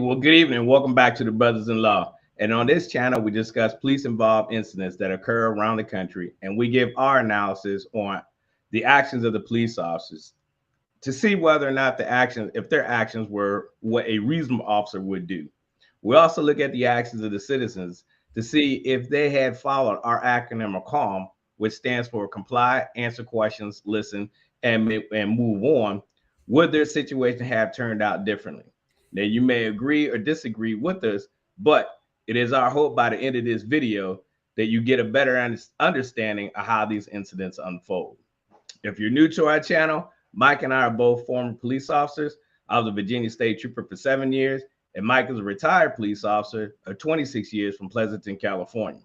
Well, good evening. Welcome back to the Brothers-in-law. And on this channel, we discuss police-involved incidents that occur around the country, and we give our analysis on the actions of the police officers to see whether or not if their actions were what a reasonable officer would do. We also look at the actions of the citizens to see if they had followed our acronym or CALM, which stands for comply, answer questions, listen, and move on. Would their situation have turned out differently? Now, you may agree or disagree with us, but it is our hope by the end of this video that you get a better understanding of how these incidents unfold. If you're new to our channel, Mike and I are both former police officers. I was a Virginia State Trooper for 7 years, and Mike is a retired police officer of 26 years from Pleasanton, California.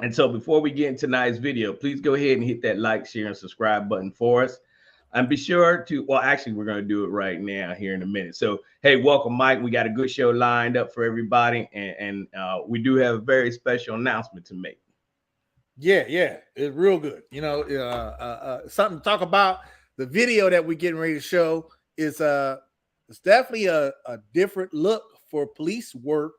And so before we get into tonight's video, please go ahead and hit that like, share, and subscribe button for us. And be sure to, well, actually, we're going to do it right now here in a minute. So, hey, welcome, Mike. We got a good show lined up for everybody. And we do have a very special announcement to make. Yeah, it's real good. You know, something to talk about. The video that we're getting ready to show is it's definitely a different look for police work,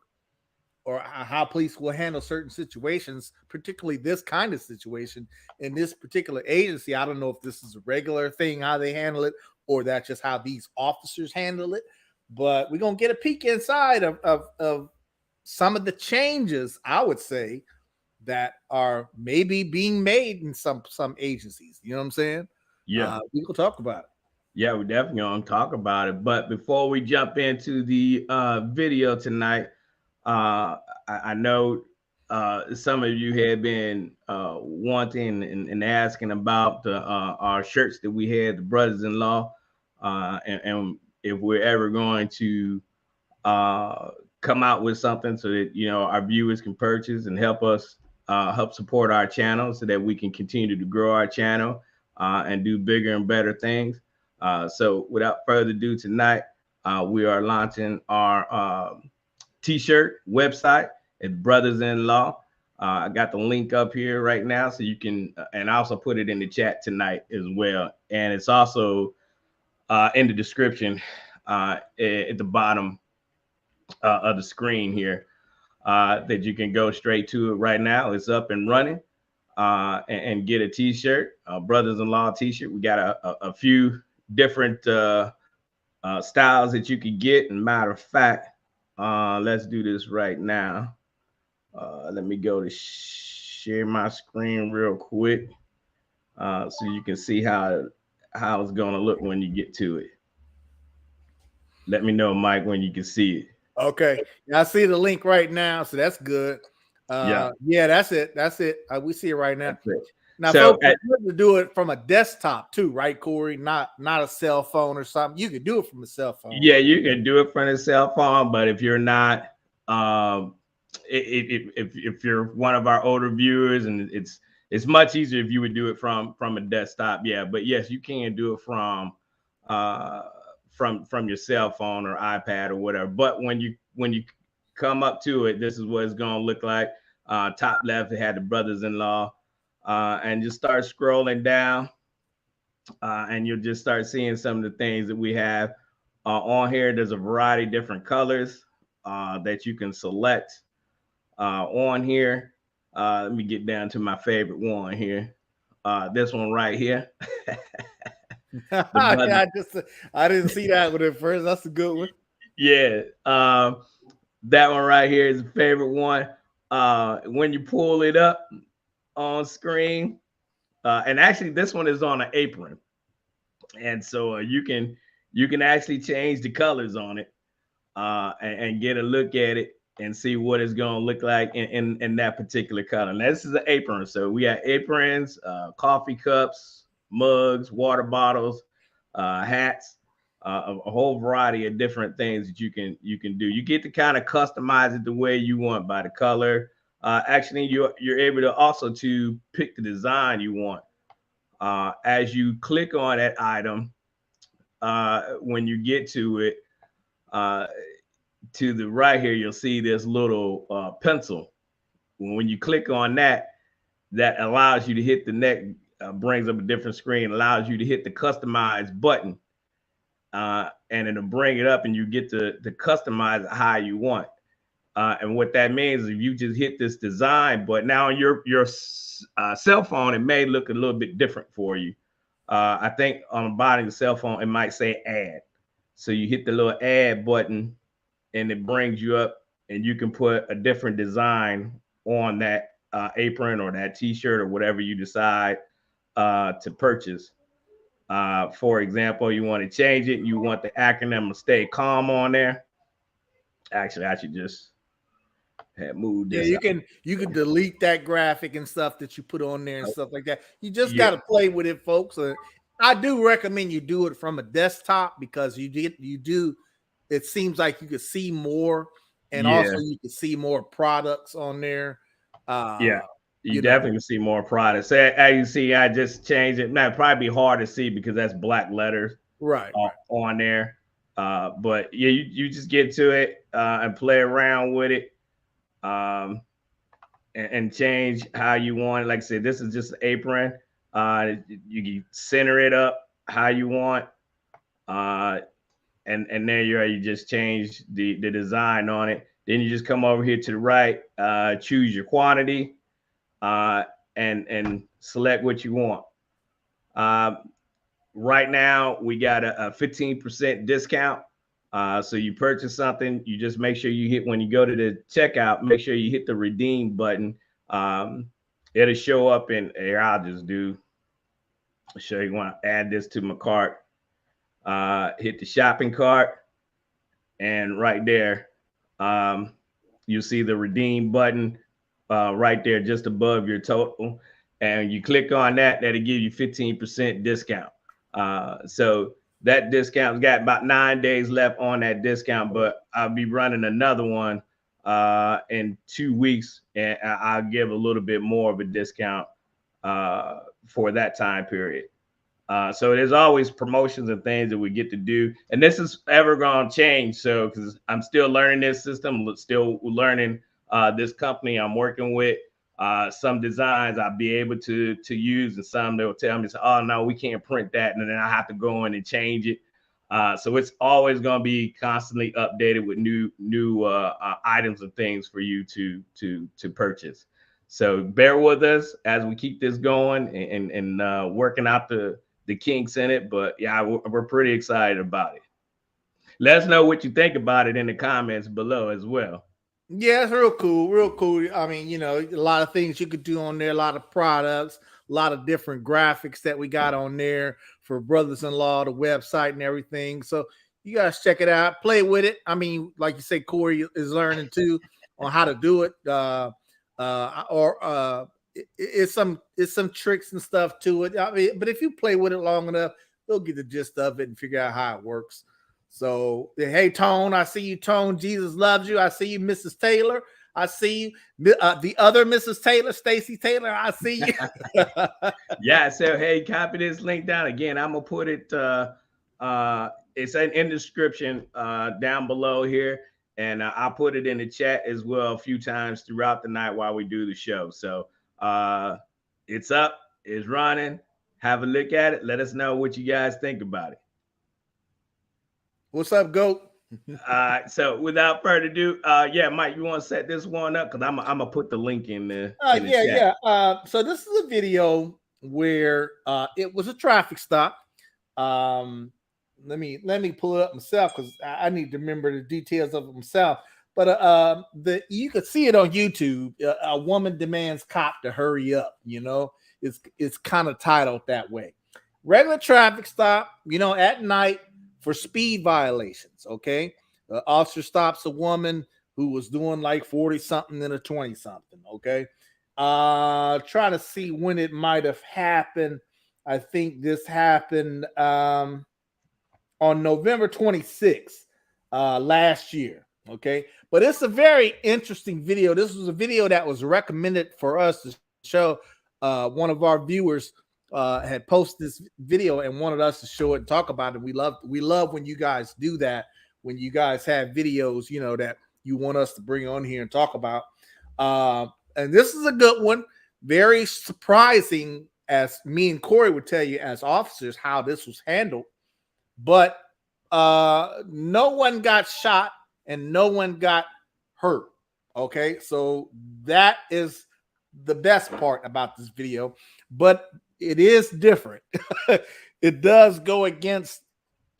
or how police will handle certain situations, particularly this kind of situation in this particular agency. I don't know if this is a regular thing, how they handle it, or that's just how these officers handle it. But we're going to get a peek inside of some of the changes, I would say, that are maybe being made in some agencies. You know what I'm saying? Yeah. We will talk about it. Yeah, we're definitely going to talk about it. But before we jump into the video tonight, I know some of you have been wanting and asking about our shirts that we had, the Brothers-in-law, and if we're ever going to come out with something so that, you know, our viewers can purchase and help us help support our channel so that we can continue to grow our channel and do bigger and better things. So without further ado, tonight we are launching our t-shirt website at Brothers-in-law. I got the link up here right now, so you can, and I also put it in the chat tonight as well. And it's also in the description at the bottom of the screen here that you can go straight to it right now. It's up and running and get a t-shirt, Brothers-in-law t-shirt. We got a few different styles that you could get. And matter of fact, let's do this right now. Let me go to share my screen real quick so you can see how it's going to look when you get to it. Let me know, Mike, when you can see it. Okay, I see the link right now, so that's good. Yeah, that's it. We see it right now. Now, so folks, it's good to do it from a desktop too, right, Corey? Not a cell phone or something. You can do it from a cell phone. Yeah, you can do it from a cell phone, but if you're not, if you're one of our older viewers, and it's much easier if you would do it from a desktop. Yeah, but yes, you can do it from your cell phone or iPad or whatever. But when you come up to it, this is what it's going to look like. Top left, it had the Brothers-in-law. And just start scrolling down and you'll just start seeing some of the things that we have on here. There's a variety of different colors that you can select on here. Let me get down to my favorite one here. This one right here. I didn't see that one at first. That's a good one. Yeah. That one right here is a favorite one. When you pull it up on screen, and actually this one is on an apron, and so you can actually change the colors on it and get a look at it and see what it's going to look like in that particular color. Now, this is an apron, so we have aprons, coffee cups, mugs, water bottles, hats, a whole variety of different things that you can do. You get to kind of customize it the way you want by the color. Actually, you're able to also to pick the design you want. As you click on that item, when you get to it, to the right here, you'll see this little pencil. When you click on that, that allows you to hit the next, brings up a different screen, allows you to hit the customize button. and it'll bring it up, and you get to customize it how you want. And what that means is if you just hit this design, but now on your cell phone, it may look a little bit different for you. I think on the bottom of the cell phone, it might say add. So you hit the little add button, and it brings you up, and you can put a different design on that apron or that T-shirt or whatever you decide to purchase. For example, you want to change it. You want the acronym to stay calm on there. Actually, I should just have moved this. Yeah, you can delete that graphic and stuff that you put on there and stuff like that. You just Yeah. got to play with it, folks. I do recommend you do it from a desktop because you do. It seems like you could see more, and also you can see more products on there. Yeah, you definitely can see more products. As you see, I just changed it. Now, it'd probably be hard to see because that's black letters right. on there. But yeah, you just get to it and play around with it, and change how you want it. Like I said, this is just an apron. You can center it up how you want. And there you are. You just change the design on it. Then you just come over here to the right, choose your quantity, and select what you want. Right now, we got a 15% discount. So you purchase something, you just make sure you hit, when you go to the checkout, make sure you hit the redeem button. It'll show up in here. I'll just show you, want to add this to my cart. Hit the shopping cart, and right there, you see the redeem button right there just above your total, and you click on that. That'll give you 15% discount. So that discount's got about 9 days left on that discount, but I'll be running another one in 2 weeks, and I'll give a little bit more of a discount for that time period. So there's always promotions and things that we get to do, and this is ever going to change. So because I'm still learning this system, still learning this company I'm working with. Some designs I'll be able to use, and some they'll tell me, oh no, we can't print that, and then I have to go in and change it. So it's always going to be constantly updated with new items and things for you to purchase. So bear with us as we keep this going and working out the kinks in it. But yeah, we're pretty excited about it. Let us know what you think about it in the comments below as well. Yeah, it's real cool. I mean, a lot of things you could do on there, a lot of products, a lot of different graphics that we got on there for Brothas-in-law, the website and everything. So you guys check it out, play with it. I mean, like you say, Corey is learning too on how to do it. It's some tricks and stuff to it. I mean, but if you play with it long enough, you'll get the gist of it and figure out how it works. So, hey, Tone, I see you, Tone. Jesus loves you. I see you, Mrs. Taylor. I see you. The other Mrs. Taylor, Stacy Taylor, I see you. Yeah, so, hey, copy this link down. Again, I'm going to put it, it's in the description down below here. And I'll put it in the chat as well a few times throughout the night while we do the show. So it's up, it's running. Have a look at it. Let us know what you guys think about it. What's up, Goat? So without further ado, yeah, Mike, you want to set this one up? Because I'm gonna put the link in the chat. So this is a video where it was a traffic stop. Let me pull it up myself because I need to remember the details of it myself. But you could see it on YouTube. A woman demands cop to hurry up. It's kind of titled that way. Regular traffic stop, at night for speed violations. Okay, the officer stops a woman who was doing like 40 something and a 20 something. Okay, trying to see when it might have happened. I think this happened on November 26th last year. Okay, but it's a very interesting video. This was a video that was recommended for us to show. One of our viewers had posted this video and wanted us to show it and talk about it. We love when you guys do that, when you guys have videos, that you want us to bring on here and talk about. And this is a good one. Very surprising, as me and Corey would tell you as officers, how this was handled. But no one got shot and no one got hurt. Okay, so that is the best part about this video, but it is different. It does go against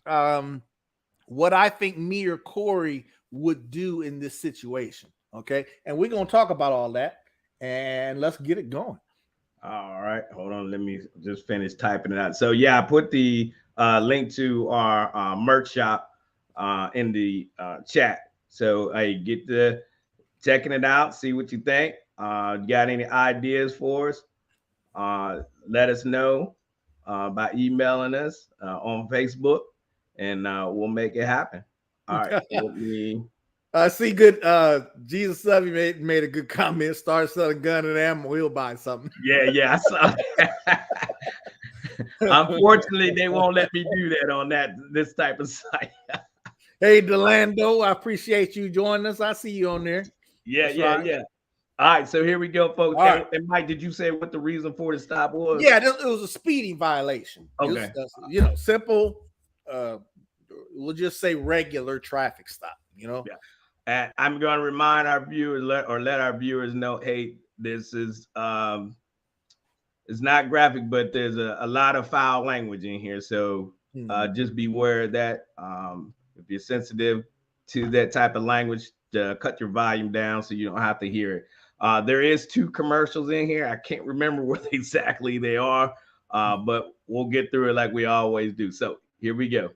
what I think me or Corey would do in this situation. Okay, and we're gonna talk about all that, and let's get it going. All right, hold on. Let me just finish typing it out. So yeah, I put the link to our merch shop in the chat. So hey, get to checking it out, see what you think. Got any ideas for us? Let us know by emailing us on Facebook, and we'll make it happen. All right, let me. I see good. Jesus Subby made a good comment. Start selling gun and ammo. We'll buy something. Yeah, I saw that. Unfortunately, they won't let me do that on this type of site. Hey, Delando, I appreciate you joining us. I see you on there. Yeah. All right, so here we go, folks. Right. And Mike, did you say what the reason for the stop was? Yeah, it was a speeding violation. Okay. Simple. We'll just say regular traffic stop. Yeah. And I'm going to remind our viewers let our viewers know, hey, this is it's not graphic, but there's a lot of foul language in here, so just beware of that. If you're sensitive to that type of language, cut your volume down so you don't have to hear it. There is 2 commercials in here. I can't remember what exactly they are, but we'll get through it like we always do. So here we go.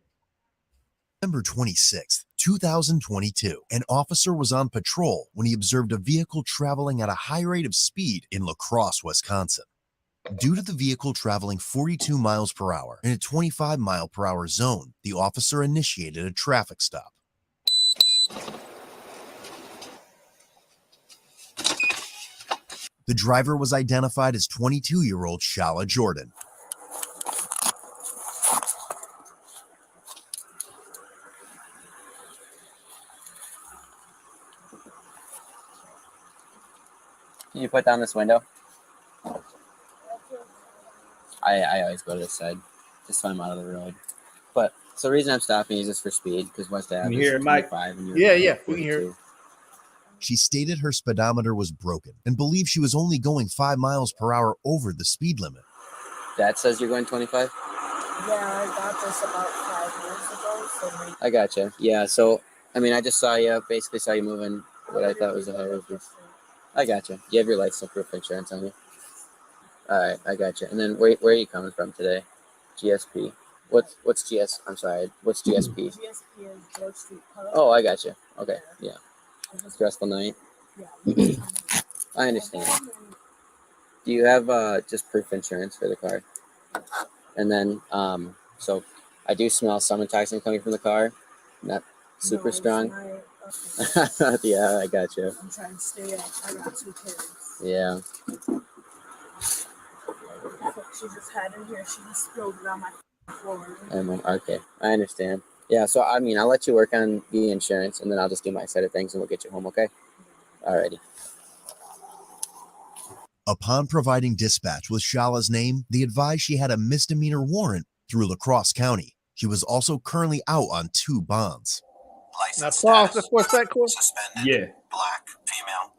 November 26th, 2022, an officer was on patrol when he observed a vehicle traveling at a high rate of speed in La Crosse, Wisconsin. Due to the vehicle traveling 42 miles per hour in a 25 mile per hour zone, the officer initiated a traffic stop. The driver was identified as 22-year-old Shala Jordan. Can you put down this window? I always go to this side, just so I'm out of the road. But so the reason I'm stopping is just for speed, because West Ave is 25 and you're yeah, we can hear it. She stated her speedometer was broken and believed she was only going 5 miles per hour over the speed limit. That says you're going 25? Yeah, I got this about 5 years ago. So maybe. I gotcha. Yeah, so, I mean, I just saw you moving what I thought was a highway. I gotcha. You have your license proof insurance on you? All right, I gotcha. And then where are you coming from today? GSP. What's GS? I'm sorry. What's GSP? GSP is George Street Park. Oh, I gotcha. Okay, yeah. Stressful night. Yeah. I understand. Do you have just proof insurance for the car? And then, so I do smell some toxin coming from the car. Not super strong. Yeah, I gotcha. I'm trying to stay up. I got 2 kids. Yeah. She just had in here. She just spilled it on my floor. Okay, I understand. Yeah, so I mean, I'll let you work on the insurance, and then I'll just do my side of things, and we'll get you home, okay? Alrighty. Upon providing dispatch with Shala's name, they advised she had a misdemeanor warrant through La Crosse County. She was also currently out on 2 bonds. Now pause for a sec, Corey. Suspended. Yeah. Black, female,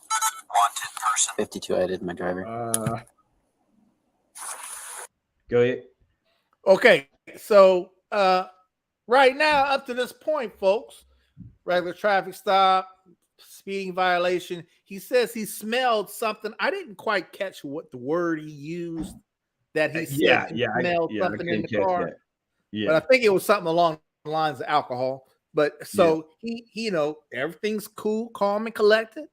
wanted person. 52, I did my driver. Go ahead. Okay, so right now, up to this point, folks, regular traffic stop, speeding violation. He says he smelled something. I didn't quite catch what the word he used that he said he smelled something in the car. That. Yeah. But I think it was something along the lines of alcohol. But so he everything's cool, calm, and collected.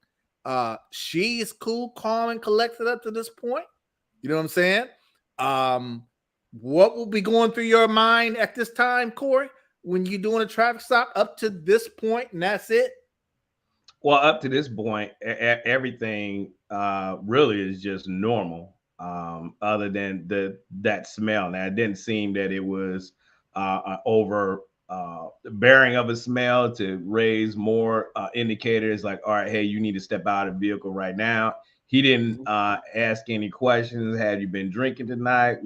She is cool, calm, and collected up to this point. You know what I'm saying? What will be going through your mind at this time, Corey, when you're doing a traffic stop up to this point, and that's it? Well, up to this point, everything really is just normal, other than that smell. Now, it didn't seem that it was over bearing of a smell to raise more indicators like, all right, hey, you need to step out of the vehicle right now. He didn't ask any questions. Have you been drinking tonight?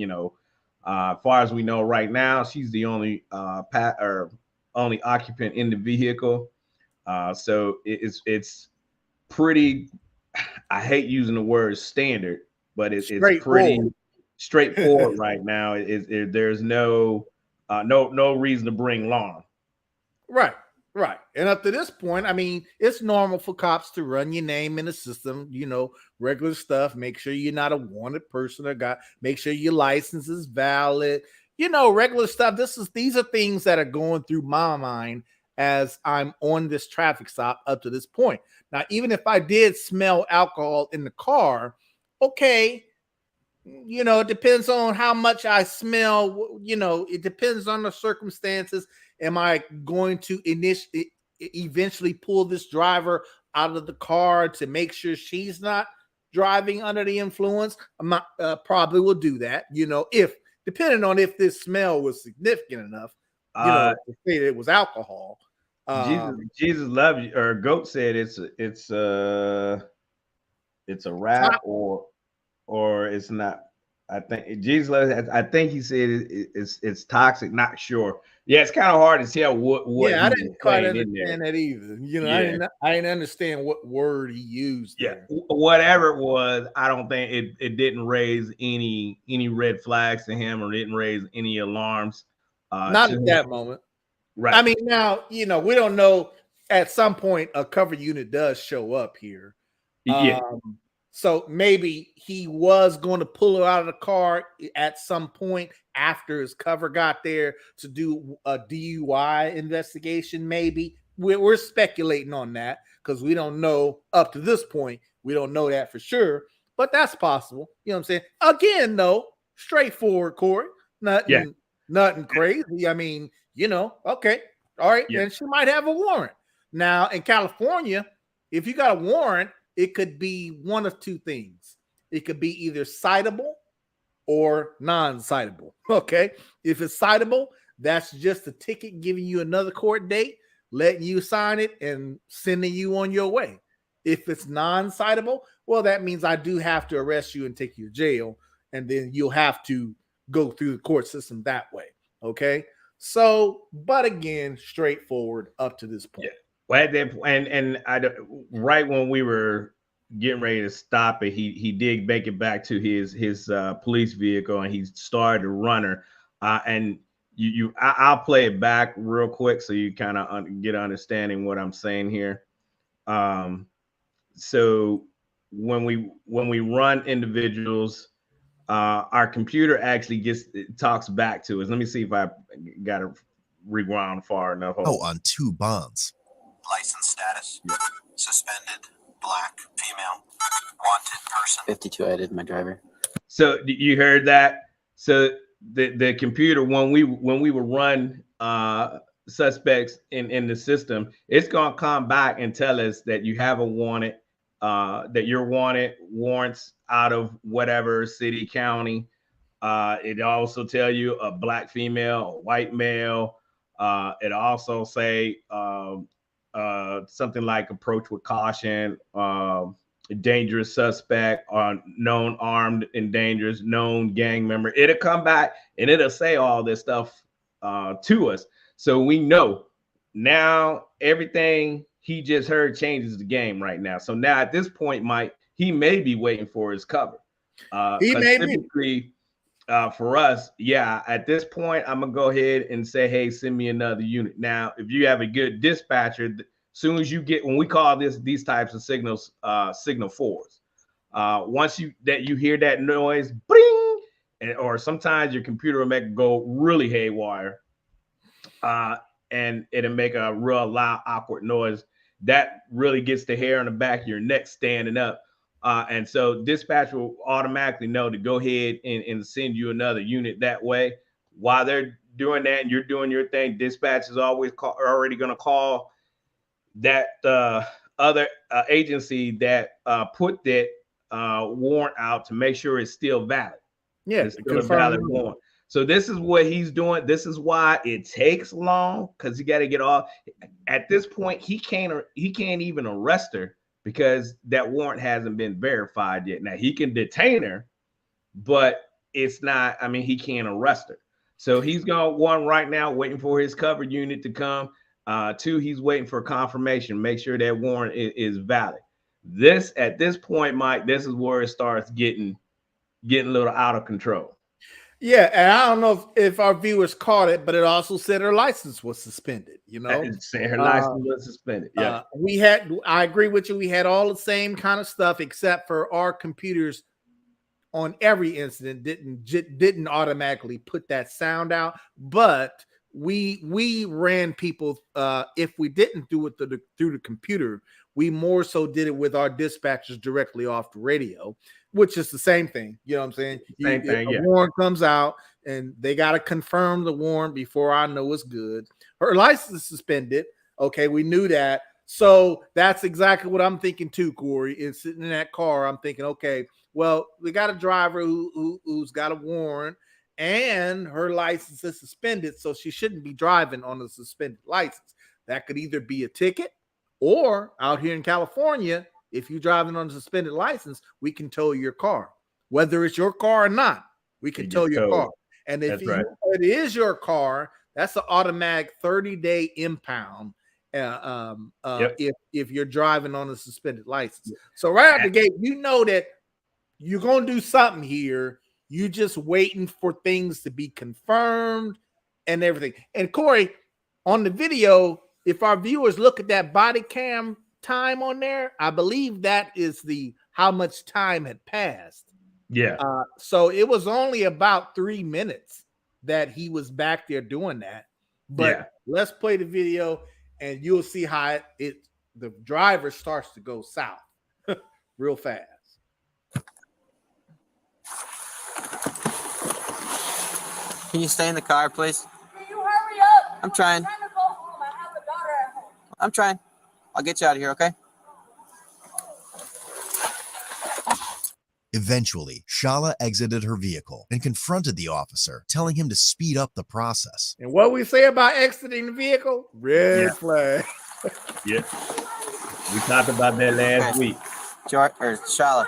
As far as we know right now, she's the only only occupant in the vehicle. So it's pretty, I hate using the word standard, but it's pretty straightforward right now. There's no reason to bring alarm. Right. Right. And up to this point, I mean, it's normal for cops to run your name in the system, you know, regular stuff. Make sure you're not a wanted person or make sure your license is valid, you know, regular stuff. These are things that are going through my mind as I'm on this traffic stop up to this point. Now, even if I did smell alcohol in the car, okay, you know, it depends on how much I smell, you know, it depends on the circumstances. Am I going to eventually pull this driver out of the car to make sure she's not driving under the influence? I probably will do that, you know, depending on if this smell was significant enough, you know, to say that it was alcohol. Jesus loves you, or Goat said it's a rap or it's not. I think Jesus, I think he said it's toxic. Not sure. Yeah, it's kind of hard to tell what. Yeah, I didn't quite understand that either. You know, yeah. I didn't understand what word he used. Yeah, whatever it was, I don't think it didn't raise any red flags to him or didn't raise any alarms. Not at that moment. Right. I mean, now you know we don't know. At some point, a cover unit does show up here. Yeah. So maybe he was going to pull her out of the car at some point after his cover got there to do a DUI investigation. Maybe we're speculating on that because we don't know up to this point. We don't know that for sure, but that's possible. You know what I'm saying? Again, though, straightforward, Corey. Nothing crazy. I mean, you know, okay, all right, then she might have a warrant. Now in California, if you got a warrant, it could be one of two things. It could be either citable or non-citable. Okay. If it's citable, that's just a ticket giving you another court date, letting you sign it and sending you on your way. If it's non-citable, well, that means I do have to arrest you and take you to jail. And then you'll have to go through the court system that way. Okay. So, but again, straightforward up to this point. Yeah. Well, at that point, and right when we were getting ready to stop it, he did make it back to his police vehicle and he started to run her. And I'll play it back real quick so you kind of get understanding what I'm saying here. So when we run individuals, our computer actually talks back to us. Let me see if I got to rewind far enough. On 2 bonds. License status, suspended, black, female, wanted person. 52, I did my driver. So you heard that? So the computer, when we will run suspects in the system, it's gonna come back and tell us that you have a wanted, that you're wanted, warrants out of whatever city, county. It also tell you a black female, a white male. It also say something like approach with caution, dangerous suspect, or known armed and dangerous, known gang member. It'll come back and it'll say all this stuff to us. So we know now everything he just heard changes the game right now. So now at this point, Mike, he may be waiting for his cover. He may be. For us, yeah, at this point, I'm gonna go ahead and say, hey, send me another unit. Now, if you have a good dispatcher, soon as you get, when we call these types of signals, signal 4s, once you hear that noise, bring, or sometimes your computer will make it go really haywire, and it'll make a real loud, awkward noise that really gets the hair on the back of your neck standing up. And so dispatch will automatically know to go ahead and send you another unit that way. While they're doing that and you're doing your thing, dispatch is always already going to call that other agency that put that warrant out to make sure it's still valid. Yeah, it's still a valid warrant. So this is what he's doing. This is why it takes long, because you got to get off. At this point, he can't even arrest her, because that warrant hasn't been verified yet. Now he can detain her, but it's not, I mean, he can't arrest her. So he's going one right now, waiting for his cover unit to come. Two, he's waiting for confirmation, make sure that warrant is valid. This at this point, Mike, this is where it starts getting a little out of control. Yeah, and I don't know if our viewers caught it, but it also said her license was suspended. You know, her license was suspended. Yeah, I agree with you. We had all the same kind of stuff, except for our computers on every incident didn't automatically put that sound out, but we ran people. If we didn't do it through the computer, we more so did it with our dispatchers directly off the radio, which is the same thing. You know what I'm saying? Same thing. Yeah. Warrant comes out and they got to confirm the warrant before I know it's good. Her license is suspended. Okay, we knew that. So that's exactly what I'm thinking too, Corey. Is sitting in that car, I'm thinking, okay, well, we got a driver who's got a warrant and her license is suspended, so she shouldn't be driving on a suspended license. That could either be a ticket, or out here in California, if you're driving on a suspended license, we can tow your car. Whether it's your car or not, we can tow your car. And if it is your car, that's an automatic 30-day impound. If you're driving on a suspended license. So right out the gate, you know that you're going to do something here. You just waiting for things to be confirmed and everything. And Corey, on the video, if our viewers look at that body cam time on there, I believe that is how much time had passed. Yeah. So it was only about 3 minutes that he was back there doing that. But let's play the video and you'll see how the driver starts to go south real fast. Can you stay in the car, please? Can you hurry up? I'm trying. I'm trying to go home. I have a daughter at home. I'm trying. I'll get you out of here, okay? Eventually, Shala exited her vehicle and confronted the officer, telling him to speed up the process. And what we say about exiting the vehicle? Red flag. Yeah. We talked about that last week. George or Shala.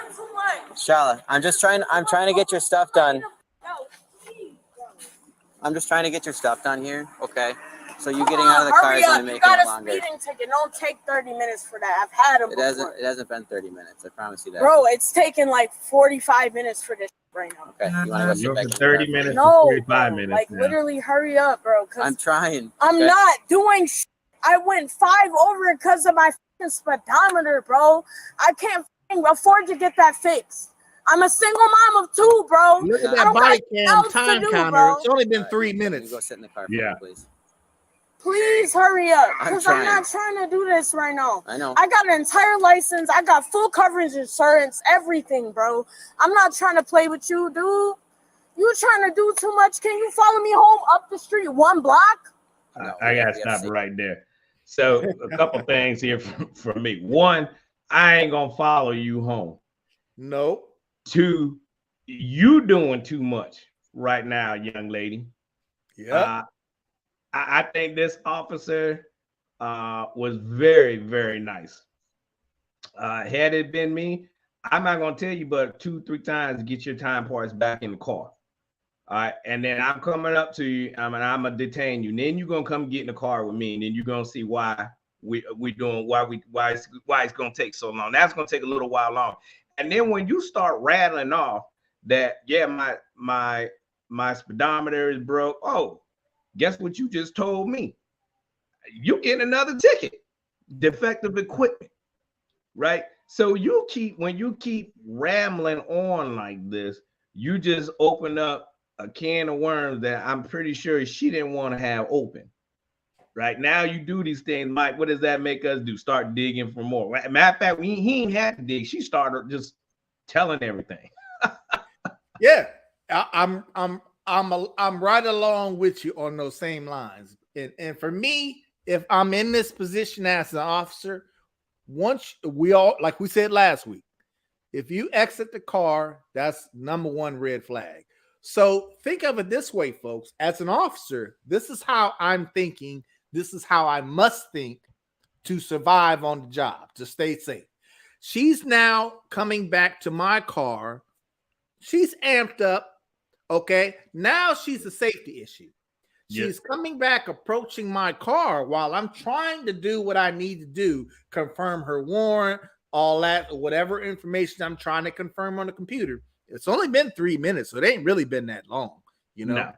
Shala, I'm trying to get your stuff done. I'm just trying to get your stuff done here, okay? So you getting out of the car is going to make it longer. You got a speeding ticket. Don't take 30 minutes for that. I've had them before. It hasn't been 30 minutes. I promise you that. Bro, it's taken like 45 minutes for this right now. Okay, you want to go sit back in 30 minutes no, to 45 minutes. Like, literally, hurry up, bro. I'm trying. I'm not doing shit. I went 5 over because of my speedometer, bro. I can't afford to get that fixed. I'm a single mom of 2, bro. Look at that body cam time counter. Bro. It's only been 3 minutes. You go sit in the car, please. Please hurry up, because I'm not trying to do this right now. I know. I got an entire license. I got full coverage insurance, everything, bro. I'm not trying to play with you, dude. You trying to do too much. Can you follow me home up the street 1 block? I got to stop right there. So a couple things here from me. 1, I ain't going to follow you home. Nope. 2, you doing too much right now, young lady. Yeah. I think this officer was very, very nice. Had it been me, I'm not going to tell you but 2-3 times to get your time parts back in the car. All right. And then I'm coming up to you. I'm going to detain you. And then you're going to come get in the car with me. And then you're going to see why it's going to take so long. That's going to take a little while long. And then when you start rattling off that, my speedometer is broke. Oh, guess what you just told me? You get another ticket. Defective equipment, right? So when you keep rambling on like this, you just open up a can of worms that I'm pretty sure she didn't want to have open. Right now, you do these things, Mike. What does that make us do? Start digging for more. Matter of fact, he ain't had to dig. She started just telling everything. Yeah, I'm right along with you on those same lines. And for me, if I'm in this position as an officer, once we all, like we said last week, if you exit the car, that's number 1 red flag. So think of it this way, folks. As an officer, this is how I'm thinking. This is how I must think to survive on the job, to stay safe. She's now coming back to my car. She's amped up. Okay, now she's a safety issue. She's Yes. coming back, approaching my car while I'm trying to do what I need to do, confirm her warrant, all that, whatever information I'm trying to confirm on the computer. It's only been 3 minutes, so it ain't really been that long, you know.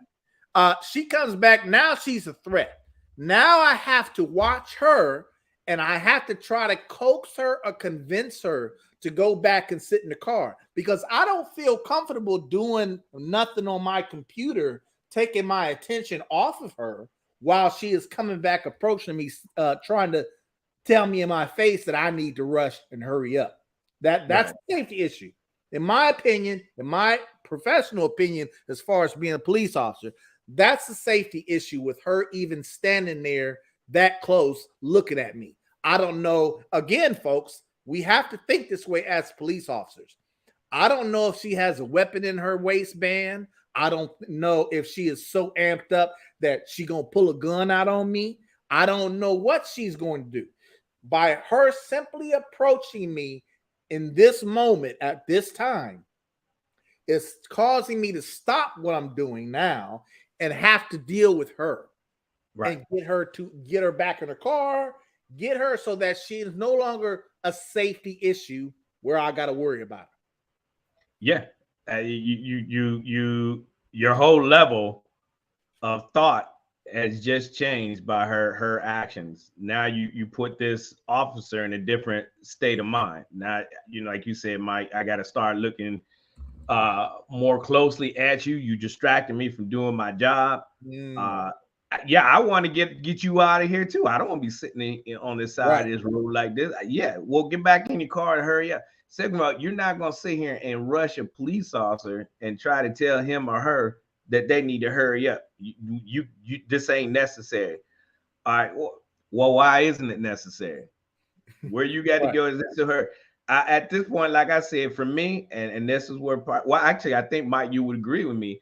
No. She comes back, now she's a threat. Now I have to watch her, and I have to try to coax her or convince her to go back and sit in the car, because I don't feel comfortable doing nothing on my computer, taking my attention off of her while she is coming back, approaching me, trying to tell me in my face that I need to rush and hurry up. That's Right. a safety issue. In my opinion, in my professional opinion, as far as being a police officer, that's a safety issue with her even standing there that close looking at me. I don't know. Again, folks, we have to think this way as police officers. I don't know if she has a weapon in her waistband. I don't know if she is so amped up that she gonna pull a gun out on me. I don't know what she's going to do. By her simply approaching me in this moment at this time, it's causing me to stop what I'm doing now and have to deal with her. Right. And get her back in her car, get her so that she is no longer a safety issue where I got to worry about her. Yeah. Your whole level of thought has just changed by her actions. Now you put this officer in a different state of mind. Now, like you said, Mike, I got to start looking more closely at you. You distracted me from doing my job. Yeah, I want to get you out of here too. I don't want to be sitting on this side of this road like this. Yeah, well, get back in your car and hurry up. Second of all, you're not going to sit here and rush a police officer and try to tell him or her that they need to hurry up. You this ain't necessary. All right. Well, why isn't it necessary? Where you got to go is to her. At this point, like I said, for me, and this is where actually, I think, Mike, you would agree with me.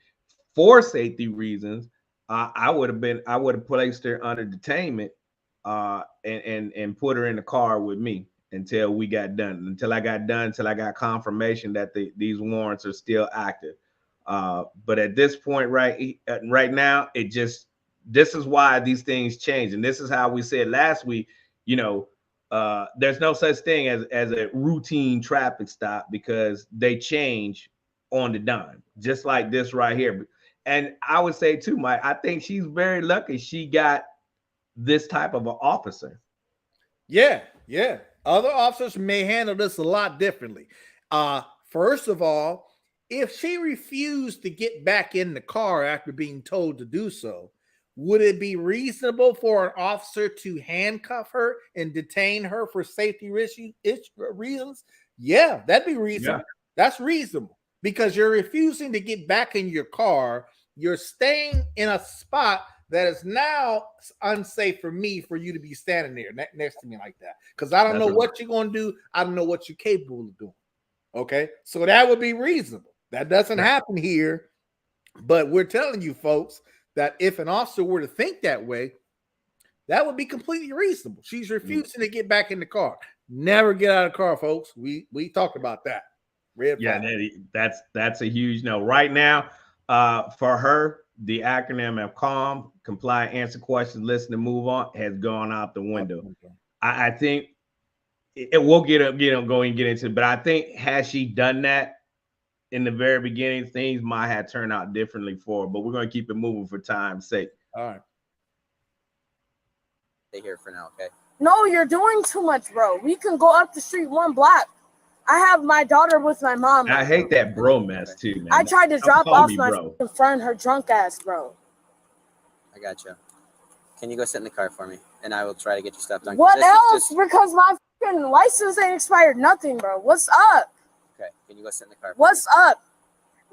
For safety reasons, I would have placed her under detainment and put her in the car with me until we got done. Until I got confirmation that these warrants are still active. But at this point, right now, this is why these things change, and this is how we said last week. There's no such thing as a routine traffic stop, because they change on the dime, just like this right here. And I would say too, Mike, I think she's very lucky she got this type of an officer. Yeah. Other officers may handle this a lot differently. First of all, if she refused to get back in the car after being told to do so, would it be reasonable for an officer to handcuff her and detain her for safety reasons? Yeah, that'd be reasonable. Yeah. That's reasonable, because you're refusing to get back in your car. You're staying in a spot that is now unsafe for you to be standing there next to me like that, because I don't know what you're going to do. I don't know what you're capable of doing. Okay, so that would be reasonable. That doesn't happen here, but we're telling you, folks, that if an officer were to think that way, that would be completely reasonable. She's refusing to get back in the car. Never get out of the car, folks. We talked about that. That's a huge no. Right now, for her, the acronym of CALM, comply, answer questions, listen, and move on, has gone out the window. I think we'll get into it, but I think, had she done that in the very beginning, things might have turned out differently for her, but we're going to keep it moving for time's sake. All right. Stay here for now, okay? No, you're doing too much, bro. We can go up the street 1 block. I have my daughter with my mom. I hate that bro mess too, man. I tried to drop off my friend, her drunk ass, bro. I got you. Can you go sit in the car for me? And I will try to get your stuff done. What else? Because my fucking license ain't expired. Nothing, bro. What's up? Okay, can you go sit in the car? What's up?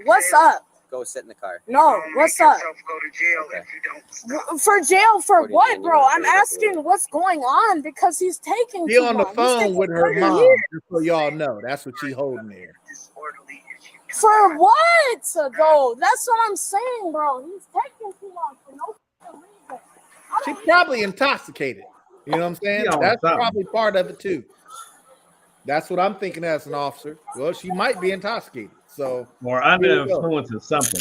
What's up? Go sit in the car. No, what's up? Go to jail if you don't. For jail for what, bro? I'm asking what's going on, because he's taking too long. She on the phone with her mom, just so y'all know. That's what she holding there. For what, though? That's what I'm saying, bro. He's taking too long for no reason. She's probably intoxicated. You know what I'm saying? That's probably part of it too. That's what I'm thinking as an officer. Well, she might be intoxicated. So, or under the influence of something.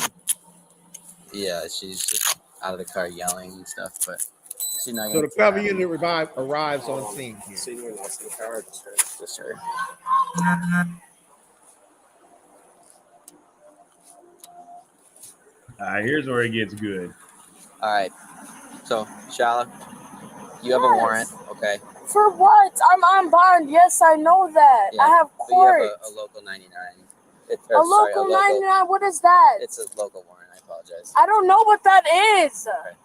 Yeah, she's just out of the car yelling and stuff, but she's not. So the cover unit arrives on scene here. So you were lost in the car, or just her? Here's where it gets good. All right. So, Shala, you have a warrant, okay? For what? I'm on bond. Yes, I know that. Yeah, I have but court. you have a local 99. A local 99? What is that? It's a local warrant. I apologize. I don't know what that is. Okay.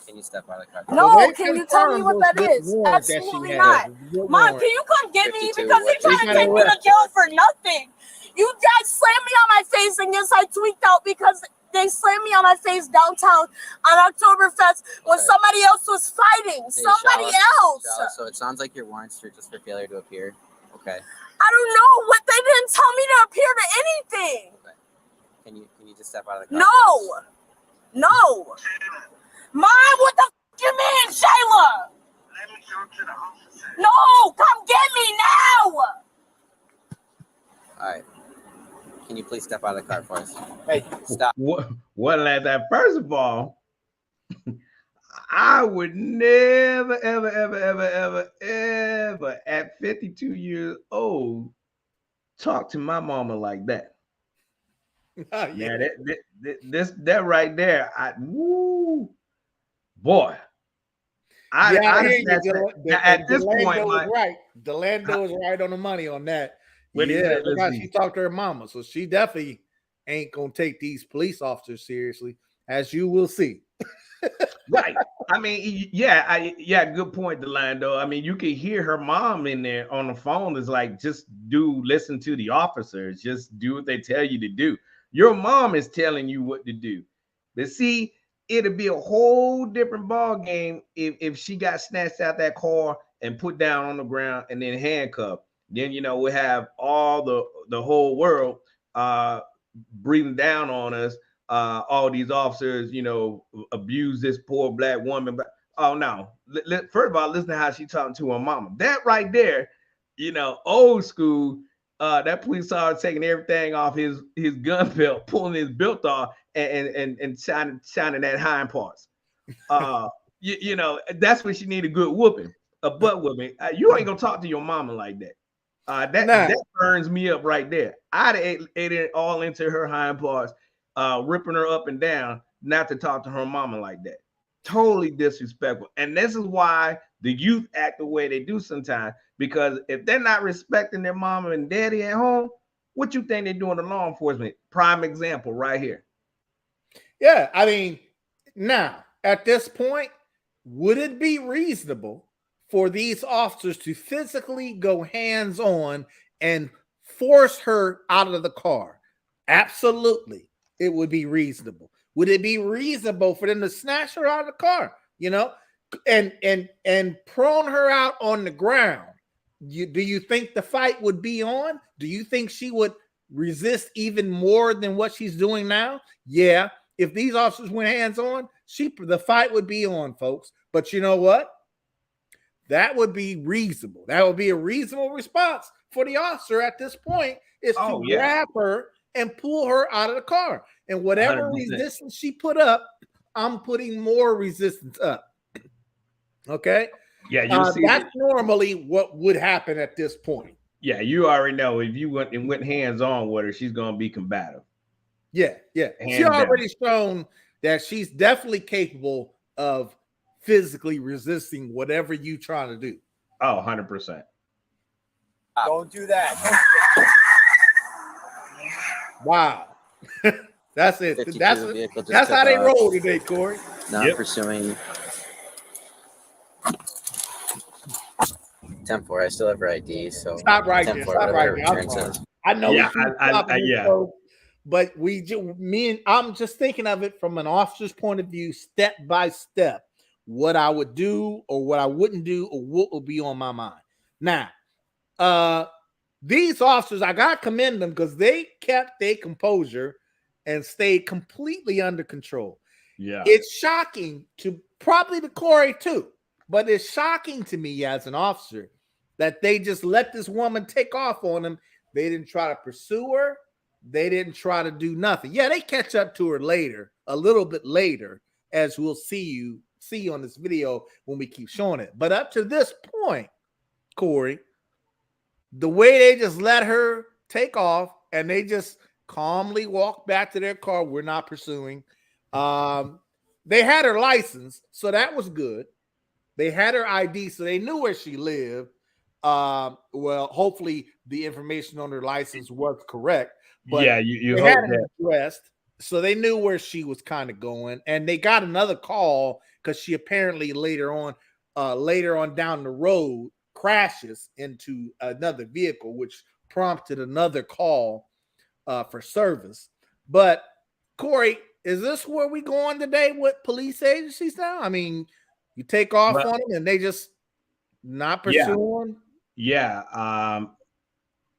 Can you step out of the car? No, can you tell me what that is? Absolutely not. Mom, can you come get me? Because they're trying to take me to jail for nothing. You guys slammed me on my face, and yes, I tweaked out because they slammed me on my face downtown on Oktoberfest when somebody else was fighting. Hey, somebody else. Shala, so it sounds like your warrants are just for failure to appear. Okay. I don't know what they didn't tell me to appear to anything. Okay. Can you just step out of the car? No. No. Mom, what the f you mean, Shayla? Let me talk to the officer. No, come get me now. All right. Can you please step out of the car for us? Hey, stop. What like that? First of all, I would never, ever at 52 years old talk to my mama like that. Yeah, that right there, boy. At this point, right. Delando is right on the money on that. Yeah, because she talked to her mama, so she definitely ain't gonna take these police officers seriously, as you will see. Right. I mean, good point, Delando. I mean, you can hear her mom in there on the phone is like, just listen to the officers, just do what they tell you to do. Your mom is telling you what to do. But see, it'd be a whole different ball game if she got snatched out that car and put down on the ground and then handcuffed. Then we have all the whole world breathing down on us. All these officers, abuse this poor black woman. But oh no! First of all, listen to how she talking to her mama. That right there, old school. That police officer taking everything off his gun belt, pulling his belt off, and shining that hind parts. That's when she need a good whooping, a butt whooping. You ain't gonna talk to your mama like that. That burns me up right there. I'd ate it all into her hind parts, ripping her up and down, not to talk to her mama like that. Totally disrespectful. And this is why the youth act the way they do sometimes, because if they're not respecting their mama and daddy at home, what you think they're doing to law enforcement? Prime example right here. Yeah, I mean, now at this point, would it be reasonable for these officers to physically go hands-on and force her out of the car? Absolutely, it would be reasonable. Would it be reasonable for them to snatch her out of the car, and prone her out on the ground? Do you think the fight would be on? Do you think she would resist even more than what she's doing now? Yeah, if these officers went hands-on, the fight would be on, folks. But you know what? That would be reasonable. That would be a reasonable response for the officer at this point, is to grab her and pull her out of the car. And whatever 100%. Resistance she put up, I'm putting more resistance up. Okay? Yeah, that's normally what would happen at this point. Yeah, you already know if you went hands-on with her, she's going to be combative. Yeah. She already shown that she's definitely capable of physically resisting whatever you trying to do. Oh, 100%. Don't do that. Wow. That's it. That's how they roll today, Corey. Not pursuing. 10-4. I still have her ID, so stop right there. Stop right there. I know. Yeah, but I'm just thinking of it from an officer's point of view, step by step, what I would do or what I wouldn't do or what will be on my mind. Now, these officers, I gotta commend them because they kept their composure and stayed completely under control. Yeah, it's shocking to probably to Corey too, but it's shocking to me as an officer that they just let this woman take off on them. They didn't try to pursue her. they didn't try to do nothing. Yeah, they catch up to her later, a little bit later, as we'll see on this video when we keep showing it. But up to this point, Corey, the way they just let her take off and they just calmly walk back to their car, we're not pursuing. They had her license, so that was good. They had her ID, so they knew where she lived. Well, hopefully the information on her license was correct. But yeah, you they hope had that. her addressed, so they knew where she was kind of going. And they got another call because she apparently later on down the road crashes into another vehicle, which prompted another call for service. But Corey, is this where we going today with police agencies now? I mean, you take off on them and they just not pursuing. Yeah.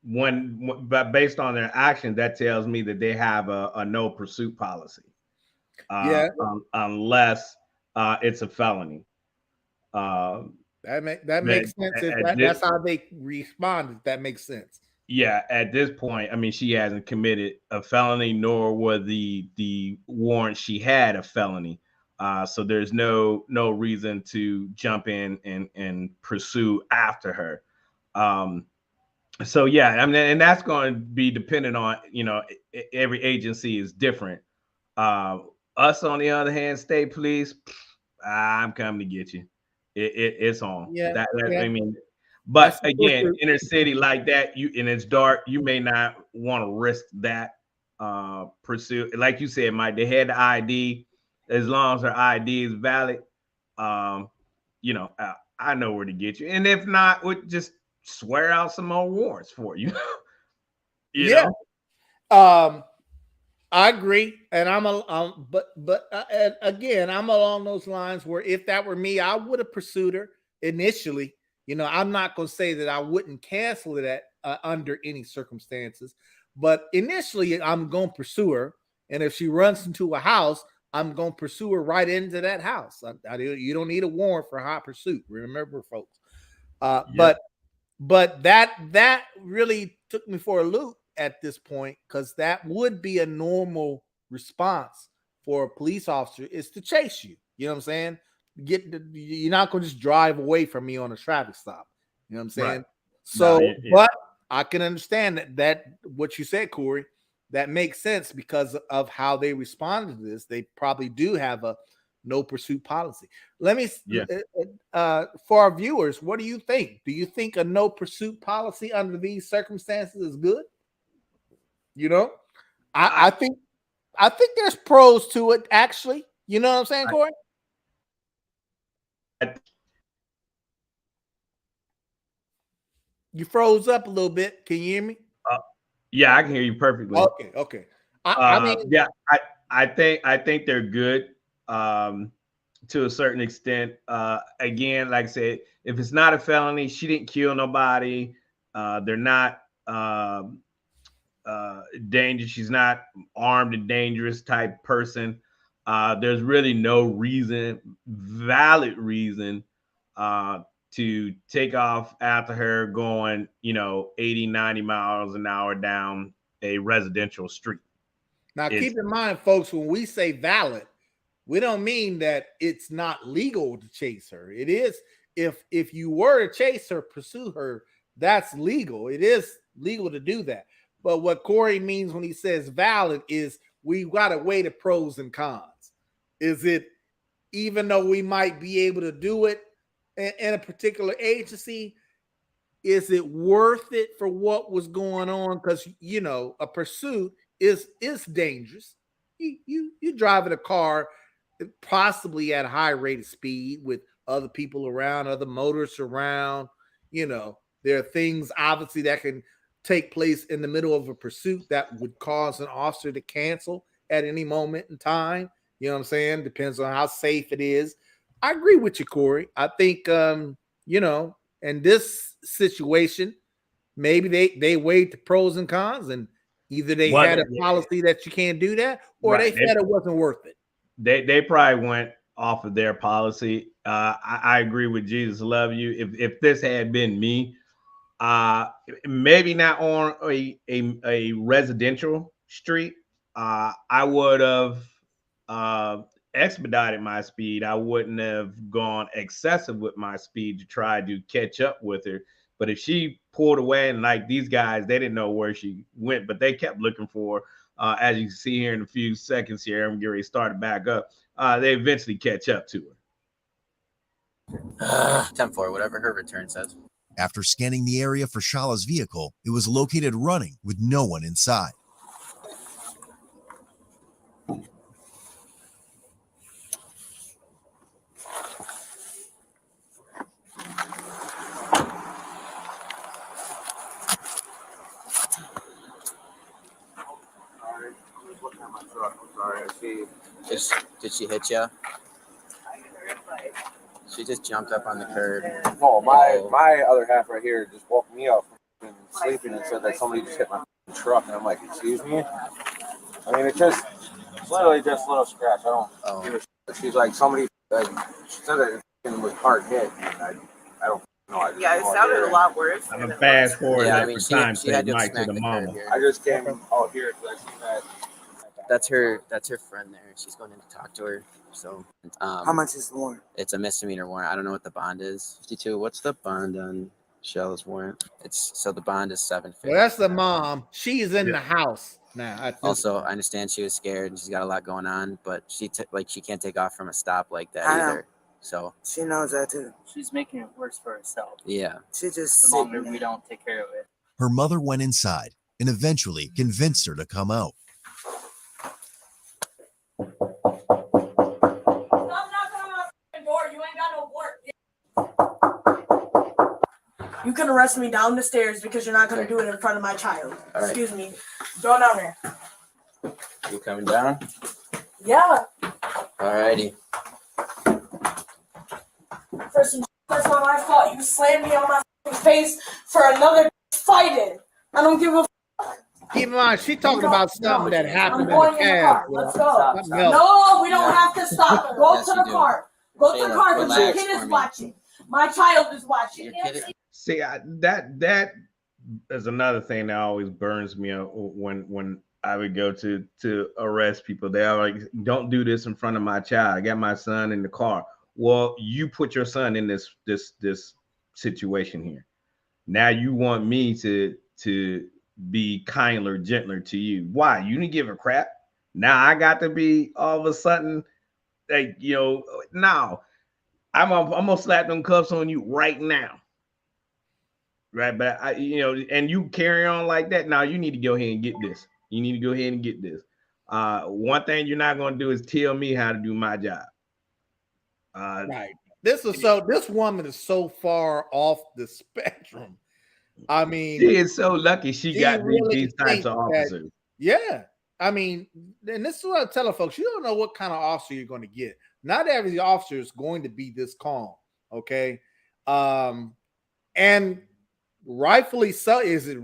But based on their action, that tells me that they have a no pursuit policy. Unless it's a felony. That makes sense. That's how they responded. That makes sense. Yeah, at this point, I mean, she hasn't committed a felony, nor was the warrant she had a felony. So there's no reason to jump in and pursue after her. So yeah, I mean, and that's going to be dependent on, every agency is different. Us, on the other hand, state police, I'm coming to get you. It's on. Yeah, I mean, but again, inner city like that, and it's dark, you may not want to risk that pursuit. Like you said, Mike, they had the ID. As long as her ID is valid, I know where to get you. And if not, we'll just swear out some more warrants for you. you know? I agree, and again, I'm along those lines where if that were me, I would have pursued her initially. I'm not going to say that I wouldn't cancel it under any circumstances, but initially, I'm going to pursue her, and if she runs into a house, I'm going to pursue her right into that house. You don't need a warrant for hot pursuit. Remember, folks. But that really took me for a loop at this point, because that would be a normal response for a police officer, is to chase you. You know what I'm saying? You're not going to just drive away from me on a traffic stop. You know what I'm saying? Right. So, but I can understand that what you said, Corey, that makes sense because of how they responded to this. They probably do have a no pursuit policy. Let me, for our viewers, what do you think? Do you think a no pursuit policy under these circumstances is good? I think there's pros to it, actually. You know what I'm saying, Corey? You froze up a little bit. Can you hear me? Yeah, I can hear you perfectly. Okay. I think they're good to a certain extent. Again, like I said, if it's not a felony, she didn't kill nobody. They're not dangerous. She's not armed and dangerous type person. There's really no valid reason to take off after her going, 80, 90 miles an hour down a residential street. Now, keep in mind, folks, when we say valid, we don't mean that it's not legal to chase her. It is. If you were to chase her, pursue her, that's legal. It is legal to do that. But what Corey means when he says valid is we've got to weigh the pros and cons. Is it, even though we might be able to do it in a particular agency, is it worth it for what was going on? Because, a pursuit is dangerous. You driving a car possibly at a high rate of speed with other people around, other motorists around. There are things obviously that can take place in the middle of a pursuit that would cause an officer to cancel at any moment in time. You know what I'm saying? Depends on how safe it is. I agree with you, Corey. I think, in this situation, maybe they weighed the pros and cons, and either they had a policy that you can't do that, or they said it wasn't worth it. They probably went off of their policy. I agree with Jesus love you. If this had been me, maybe not on a residential street, I would have expedited my speed. I wouldn't have gone excessive with my speed to try to catch up with her. But if she pulled away, and like these guys, they didn't know where she went, but they kept looking for her. As you can see here in a few seconds here, I'm getting ready to start it back up. They eventually catch up to her. 10-4, whatever her return says. After scanning the area for Shala's vehicle, it was located running with no one inside. Did she hit you? She just jumped up on the curb. No, my other half right here just woke me up from sleeping and said that somebody just hit my truck, and I'm like, excuse me? I mean, it's literally just a little scratch. I don't give a shit. She's like, somebody, like, she said that it was hard hit. I don't know. It sounded a lot worse. I'm going to fast forward Yeah, that I mean, for time she had to Mike to smack the the mama. curb here. I just came out here because I seen that. That's her friend there. She's going in to talk to her. So how much is the warrant? It's a misdemeanor warrant. I don't know what the bond is. 52. What's the bond on Shell's warrant? The bond is $750. Well, that's the mom. She's in the house now. Also, I understand she was scared and she's got a lot going on, but she can't take off from a stop like that either. So she knows that too. She's making it worse for herself. Yeah. She just the longer we don't take care of it. Her mother went inside and eventually convinced her to come out. You can arrest me down the stairs because you're not going to do it in front of my child. All right. Excuse me. Go down there. You coming down? Yeah. Alrighty. First and that's not my fault. You slammed me on my face for another fighting. I don't give a Keep in mind, she's talking about something that happened I'm in going the in the past. car. Let's go. No, we don't have to stop. Go Yes, to you the do. car. Go to the car because my relax kid for is me. watching. My child is watching. Your kid- See, that is another thing that always burns me up when I would go to arrest people. They are like, don't do this in front of my child. I got my son in the car. Well, you put your son in this situation here. Now you want me to be kinder, gentler to you. Why? You didn't give a crap. Now I got to be all of a sudden, like, now I'm gonna slap them cuffs on you right now. Right, but and you carry on like that. Now you need to go ahead and get this. You need to go ahead and get this. One thing you're not going to do is tell me how to do my job. Right. This woman is so far off the spectrum. I mean, she is so lucky she got really these types of officers. Yeah. I mean, and this is what I tell folks, you don't know what kind of officer you're going to get. Not every officer is going to be this calm. Okay. And rightfully so. Is it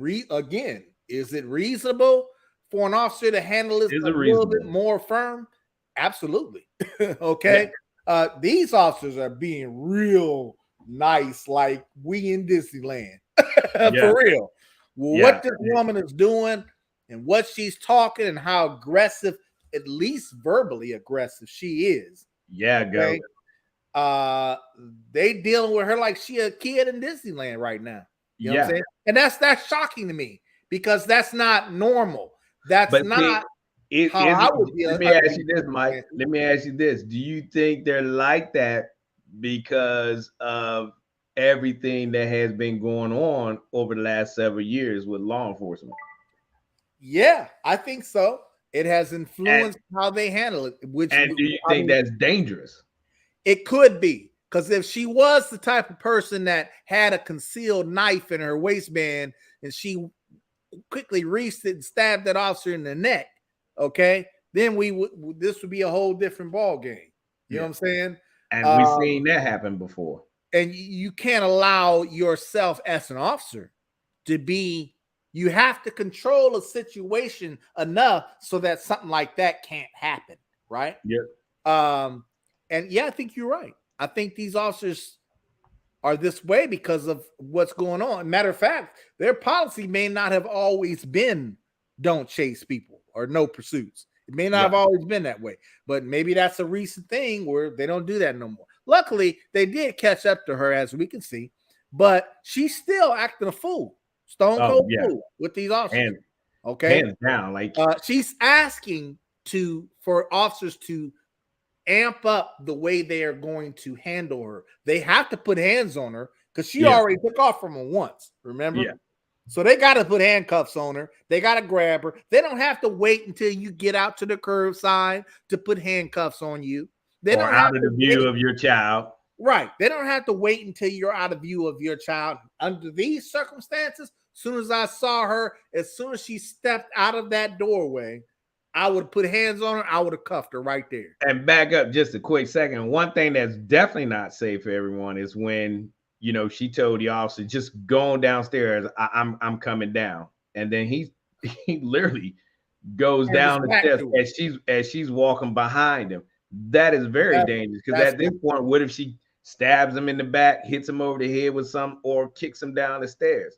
reasonable for an officer to handle this a little bit more firm? Absolutely. Okay. Yeah. These officers are being real nice, like we in Disneyland. For real. What this woman is doing and what she's talking and how aggressive, at least verbally aggressive, she is. Yeah, okay? They dealing with her like she a kid in Disneyland right now. You know what I'm saying? And that's shocking to me because that's not normal. That's not how I would be. Let me ask you this, Mike. Let me ask you this. Do you think they're like that because of everything that has been going on over the last several years with law enforcement? Yeah, I think so. It has influenced how they handle it. And do you think that's dangerous? It could be. Because if she was the type of person that had a concealed knife in her waistband and she quickly reached it and stabbed that officer in the neck, okay, then this would be a whole different ball game. You know what I'm saying? And we've seen that happen before. And you can't allow yourself as an officer to be, you have to control a situation enough so that something like that can't happen, right? Yeah. And yeah, I think you're right. I think these officers are this way because of what's going on. Matter of fact, their policy may not have always been don't chase people. or no pursuits. It may not have always been that way, but maybe that's a recent thing where they don't do that no more. Luckily, they did catch up to her, as we can see, but she's still acting a fool, stone cold fool with these officers. Hands down, like she's asking for officers to amp up the way they are going to handle her. They have to put hands on her because she already took off from them once. Remember? Yeah. So they got to put handcuffs on her. They got to grab her. They don't have to wait until you get out to the curbside to put handcuffs on you. They don't out of the view of your child. Right. They don't have to wait until you're out of view of your child. Under these circumstances, as soon as I saw her, as soon as she stepped out of that doorway, I would have put hands on her. I would have cuffed her right there. And back up just a quick second. One thing that's definitely not safe for everyone is when, you know, she told the officer, just going downstairs, I'm coming down. And then he literally goes down the steps as she's walking behind him. That is very dangerous, because at this point, what if she stabs him in the back, hits him over the head with something, or kicks him down the stairs?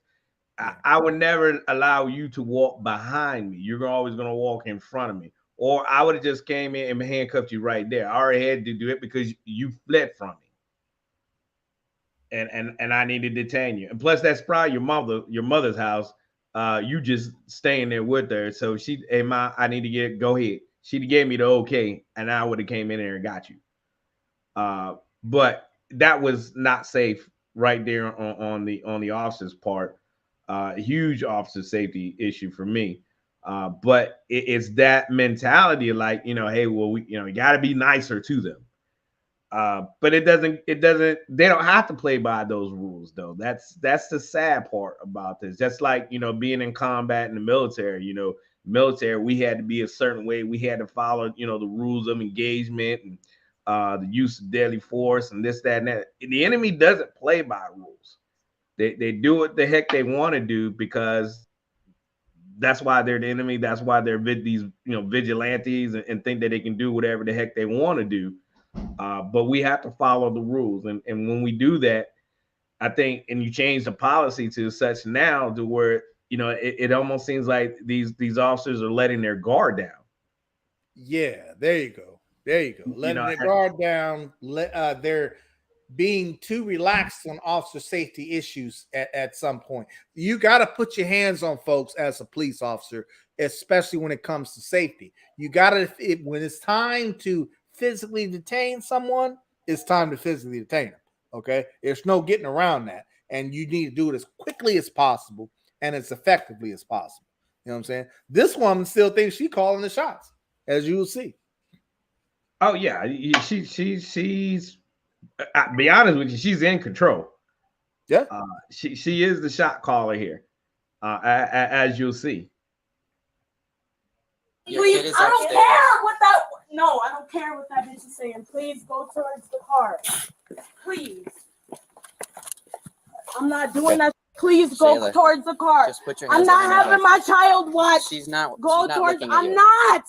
I would never allow you to walk behind me. You're always going to walk in front of me. Or I would have just came in and handcuffed you right there. I already had to do it because you fled from me. And I need to detain you. And plus, that's probably your mother's house. You just staying there with her. So hey, Ma, I need to go ahead. She gave me the okay, and I would have came in there and got you. But that was not safe right there on the officer's part. Huge officer safety issue for me. But it's that mentality of like, you know, hey, well, we got to be nicer to them. But it doesn't, they don't have to play by those rules though. That's the sad part about this. Just like, you know, being in combat in the military, you know, we had to be a certain way. We had to follow, you know, the rules of engagement and the use of deadly force and this, that, and that. The enemy doesn't play by rules. They do what the heck they want to do, because that's why they're the enemy. That's why they're these, you know, vigilantes and think that they can do whatever the heck they want to do. But we have to follow the rules. And when we do that, I think, and you change the policy to such now to where, you know, it almost seems like these officers are letting their guard down. Yeah, there you go. Letting their guard down. They're being too relaxed on officer safety issues at some point. You got to put your hands on folks as a police officer, especially when it comes to safety. You got to, when it's time to physically detain someone, it's time to physically detain them. Okay, there's no getting around that, and you need to do it as quickly as possible and as effectively as possible. You know what I'm saying? This woman still thinks she's calling the shots, as you will see. Oh yeah, she's. I'll be honest with you, she's in control. Yeah, she is the shot caller here, as you'll see. Please, I don't care what that. No, I don't care what that bitch is saying. Please go towards the car. Please. I'm not doing that. Please go towards the car. Just put your hands I'm not having my child watch. She's not. Go she's not towards. I'm not.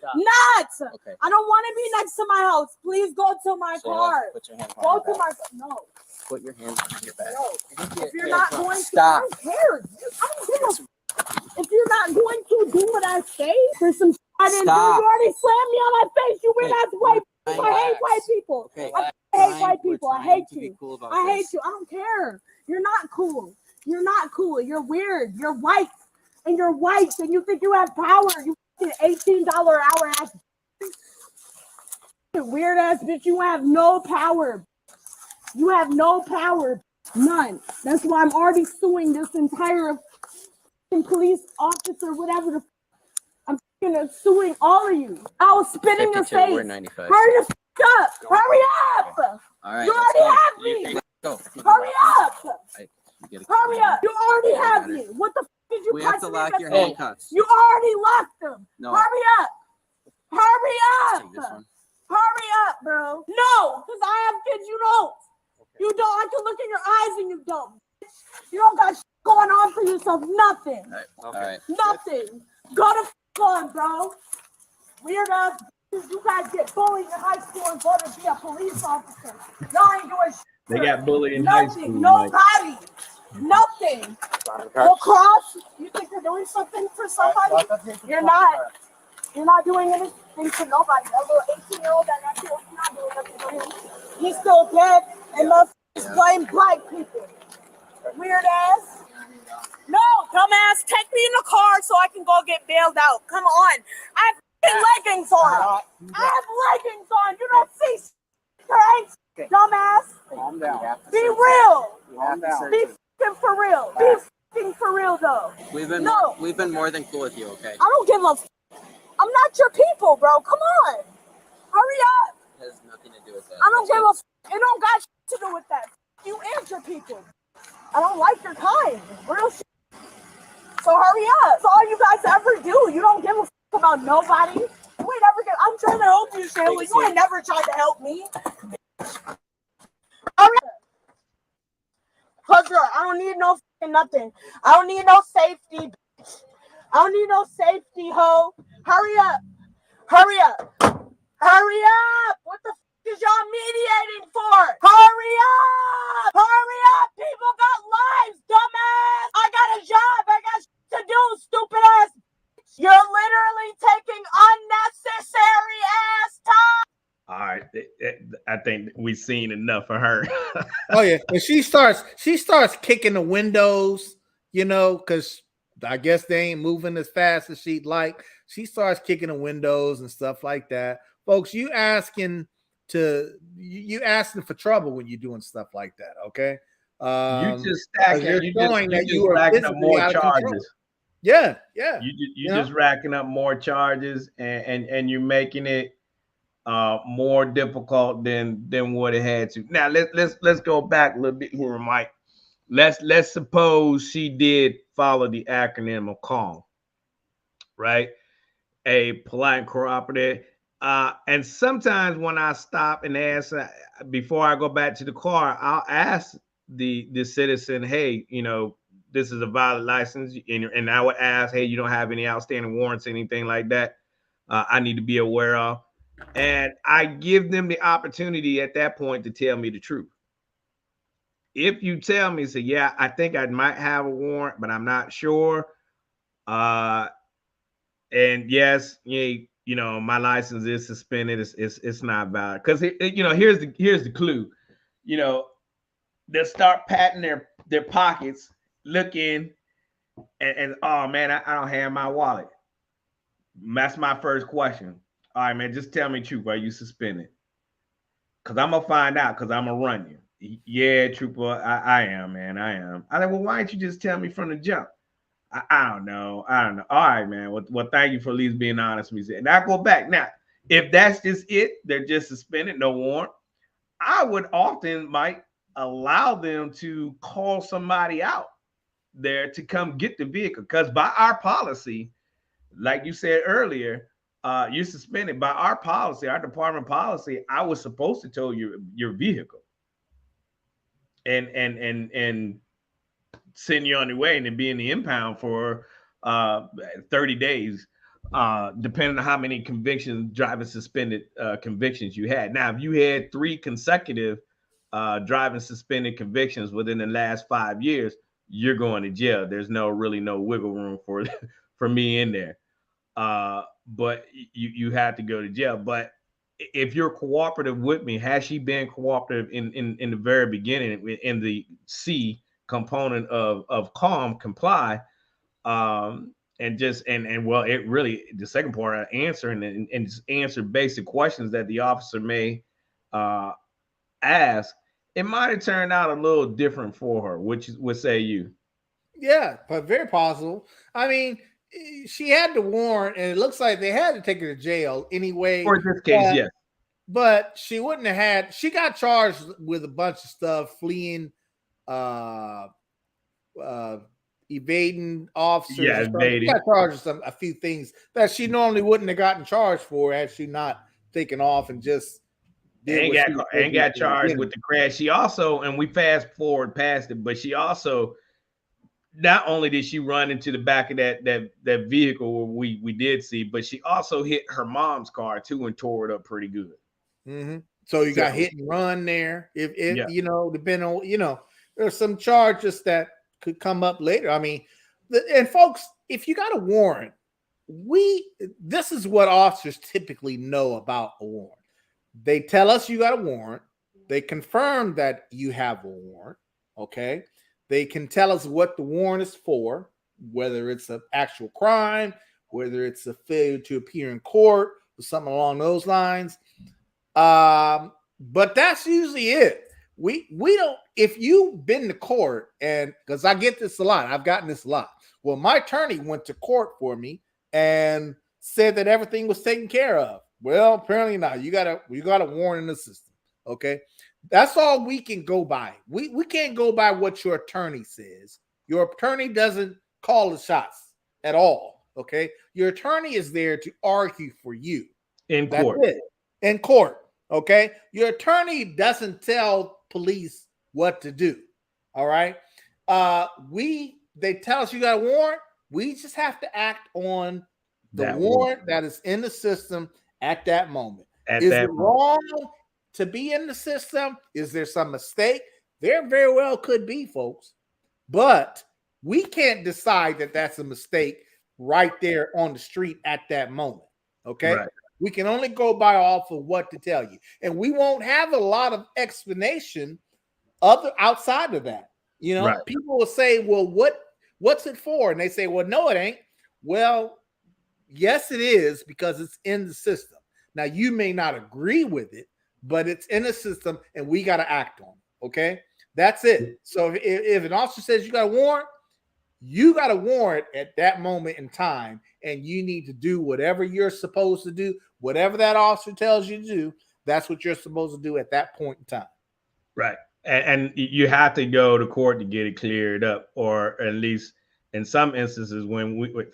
Not. Okay. I don't want to be next to my house. Please go to my car. Put your hands go to my. No. Put your hands on your back. No. If you're not going to, stop. I don't care. I don't care. If you're not going to do what I say, there's some I didn't do. You already slammed me on my face. You weird ass white people. I hate white people. Okay. I hate white people. I hate you. I hate you. I don't care. You're not cool. You're not cool. You're weird. You're white. And you're white. And you think you have power. You $18 an hour ass. Weird ass bitch. You have no power. You have no power. None. That's why I'm already suing this entire police officer, whatever the I'm suing all of you. I was spitting in your face. Hurry the up. Hurry up. All right, you already have me. Go. Hurry up. Hurry up. You already have me. What the did you we punch have to me lock in your the face? handcuffs. You already locked them. No. Hurry up. Hurry up. Hurry up, bro. No, because I have kids you don't. Okay. You don't. I can look in your eyes and you don't. You don't got shit going on for yourself. Nothing. All right. Nothing. Go to on, bro. Weird ass. You guys get bullied in high school and go to be a police officer. Y'all ain't doing shit. They got bullied in high school. Nobody. Nothing. Well, Crosse, you think you're doing something for somebody? You're not. You're not doing anything to nobody. A little 18-year-old that got killed, you're not doing nothing for him. He's still dead, and motherfuckers blame black people. Weird ass. No, dumbass, take me in the car so I can go get bailed out. Come on. I have leggings on. I have leggings on. You don't see shit, dumbass. Calm down. Be real. Calm down. Be fucking for real. Be fucking for real, though. We've been more than cool with you, okay? I don't give a f. I'm not your people, bro. Come on. Hurry up. It has nothing to do with that. I don't give a f. It don't got shit to do with that. You and your people. I don't like your kind. Real shit. So hurry up. That's all you guys ever do. You don't give a f about nobody. You ain't ever get. I'm trying to help you, Shayla. You ain't never tried to help me. Hurry up. Hugger, I don't need no f***ing nothing. I don't need no safety, bitch. I don't need no safety, ho. Hurry up. Hurry up. Hurry up. What the f*** is y'all mediating for? Hurry up. Hurry up. People got lives, dumbass. I got a job. I got shit to do, stupid ass. You're literally taking unnecessary ass time. All right, I think we've seen enough of her. Oh yeah, and she starts kicking the windows, you know, because I guess they ain't moving as fast as she'd like. She starts kicking the windows and stuff like that. Folks, you asking for trouble when you're doing stuff like that, okay? You just stacking. You are racking up more charges. Control. Yeah. You just racking up more charges, and you're making it more difficult than what it had to. Now let's go back a little bit here, Mike. Let's suppose she did follow the acronym of CALM, right? A polite and cooperative. And sometimes when I stop and ask before I go back to the car, I'll ask the citizen, hey, you know, this is a valid license, and I would ask, hey, you don't have any outstanding warrants, anything like that I need to be aware of. And I give them the opportunity at that point to tell me the truth. If you tell me, say, yeah, I think I might have a warrant, but I'm not sure. And yes, you know, my license is suspended. It's not valid. Because you know, here's the clue. You know, they'll start patting their pockets, looking, and oh man, I don't have my wallet. That's my first question. All right, man, just tell me the truth. Are you suspended? Because I'm going to find out, because I'm going to run you. Yeah, trooper, I am, man. I am. I said, well, why didn't you just tell me from the jump? I don't know. All right, man. Well, thank you for at least being honest with me. And I go back. Now, if that's just it, they're just suspended, no warrant, I would often might allow them to call somebody out there to come get the vehicle. Because by our policy, like you said earlier, you're suspended. By our policy, our department policy, I was supposed to tow your vehicle and send you on your way and then be in the impound for 30 days, depending on how many convictions, driving suspended convictions you had. Now, if you had 3 consecutive driving suspended convictions within the last 5 years, you're going to jail. There's really no wiggle room for me in there. But you have to go to jail. But if you're cooperative with me, has she been cooperative in the very beginning in the C component of CALM, comply, and well, it really, the second part of answering and just answer basic questions that the officer may ask, it might have turned out a little different for her. Which would say you? Yeah, but very possible. I mean, she had the warrant, and it looks like they had to take her to jail anyway. For this case, yes. But she wouldn't have had. She got charged with a bunch of stuff, fleeing, evading officers. Yeah, evading. She got charged with a few things that she normally wouldn't have gotten charged for had she not taken off and just got charged with the crash. She also, and we fast forward past it, but she also, not only did she run into the back of that vehicle where we did see, but she also hit her mom's car too and tore it up pretty good. Mm-hmm. So you got hit and run there. If you know, depending on, you know, there's some charges that could come up later. I mean, and folks, if you got a warrant, this is what officers typically know about a warrant. They tell us you got a warrant. They confirm that you have a warrant. Okay. They can tell us what the warrant is for, whether it's an actual crime, whether it's a failure to appear in court or something along those lines. But that's usually it. We don't, if you've been to court, and because I get this a lot, I've gotten this a lot. Well, my attorney went to court for me and said that everything was taken care of. Well, apparently not. You got a warrant in the system. Okay. That's all we can go by. We can't go by what your attorney says. Your attorney doesn't call the shots at all. Okay. Your attorney is there to argue for you. In court. That's it. In court. Okay. Your attorney doesn't tell police what to do. All right. They tell us you got a warrant. We just have to act on the warrant that is in the system at that moment. Is it wrong to be in the system? Is there some mistake? There very well could be, folks. But we can't decide that that's a mistake right there on the street at that moment. Okay. Right. We can only go by off of what to tell you. And we won't have a lot of explanation outside of that. You know, right. People will say, well, what's it for? And they say, well, no, it ain't. Well, yes, it is, because it's in the system. Now, you may not agree with it, but it's in the system and we got to act on it. Okay. That's it. So if an officer says you got a warrant, you got a warrant at that moment in time, and you need to do whatever you're supposed to do. Whatever that officer tells you to do, that's what you're supposed to do at that point in time. Right. And you have to go to court to get it cleared up, or at least in some instances,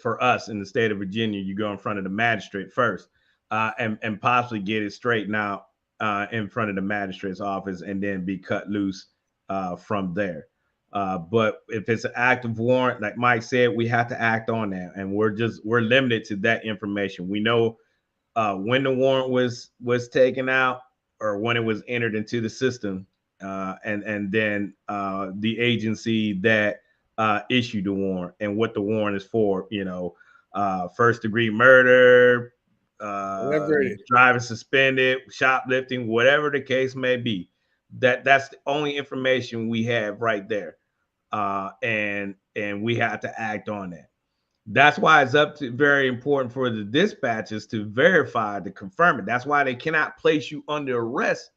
for us in the state of Virginia, you go in front of the magistrate first, and possibly get it straightened out in front of the magistrate's office, and then be cut loose from there. But if it's an active warrant, like Mike said, we have to act on that, and we're limited to that information. We know when the warrant was taken out, or when it was entered into the system, and then the agency that issued the warrant and what the warrant is for. You know, first degree murder, driving suspended, shoplifting, whatever the case may be. That's the only information we have right there, and we have to act on that. That's why it's very important for the dispatchers to verify, to confirm it. That's why they cannot place you under arrest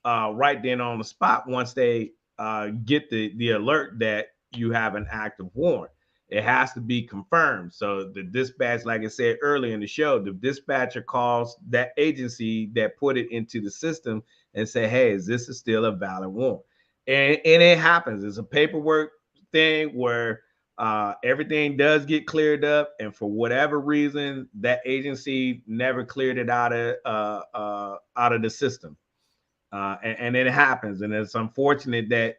right then on the spot once they get the alert that you have an active warrant. It has to be confirmed. So the dispatch, like I said earlier in the show, the dispatcher calls that agency that put it into the system and say, hey, is this still a valid warrant? And it happens. It's a paperwork thing where everything does get cleared up, and for whatever reason, that agency never cleared it out of the system. And it happens. And it's unfortunate that,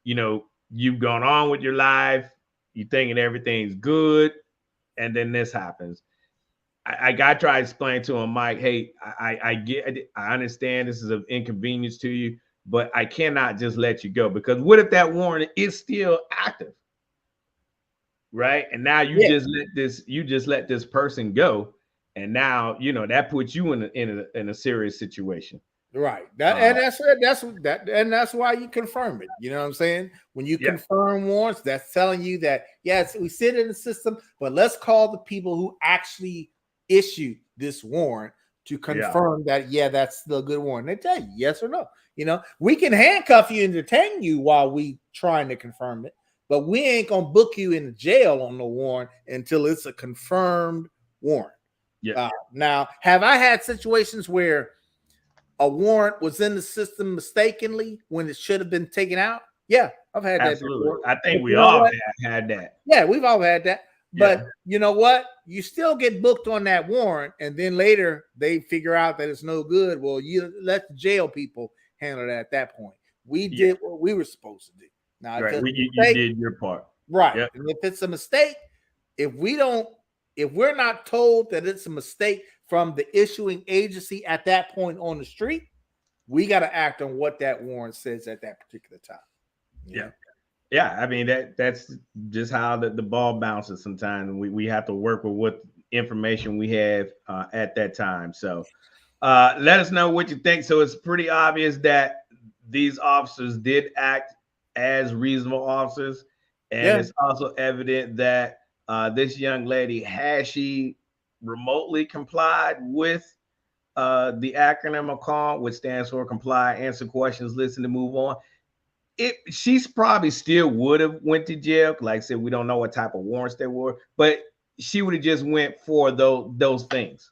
you know, you've gone on with your life, you thinking everything's good, and then this happens. I got to try to explain to him, Mike, hey, I understand this is an inconvenience to you, but I cannot just let you go, because what if that warrant is still active, right? And now you just let this person go, and now, you know, that puts you in a serious situation. Right. That's why you confirm it. You know what I'm saying? When you confirm warrants, that's telling you that, yes, we sit in the system, but let's call the people who actually issued this warrant to confirm that, that's still a good warrant. They tell you yes or no. You know, we can handcuff you and detain you while we trying to confirm it, but we ain't gonna book you in jail on the warrant until it's a confirmed warrant. Yeah. Now, have I had situations where a warrant was in the system mistakenly when it should have been taken out? Yeah, I've had that before. I think we all had that. Yeah, we've all had that. But you know what? You still get booked on that warrant, and then later they figure out that it's no good. Well, you let the jail people handle that at that point. We did what we were supposed to do. Now, you did your part. Right. Yep. And if it's a mistake, if we're not told that it's a mistake from the issuing agency at that point on the street, we got to act on what that warrant says at that particular time. Yeah. Yeah. I mean, that's just how the ball bounces sometimes. We have to work with information we have at that time. So let us know what you think. So it's pretty obvious that these officers did act as reasonable officers. And it's also evident that this young lady, has she remotely complied with the acronym CALM, which stands for comply, answer questions, listen, to move on. She's probably still would have went to jail. Like I said, we don't know what type of warrants there were, but she would have just went for those things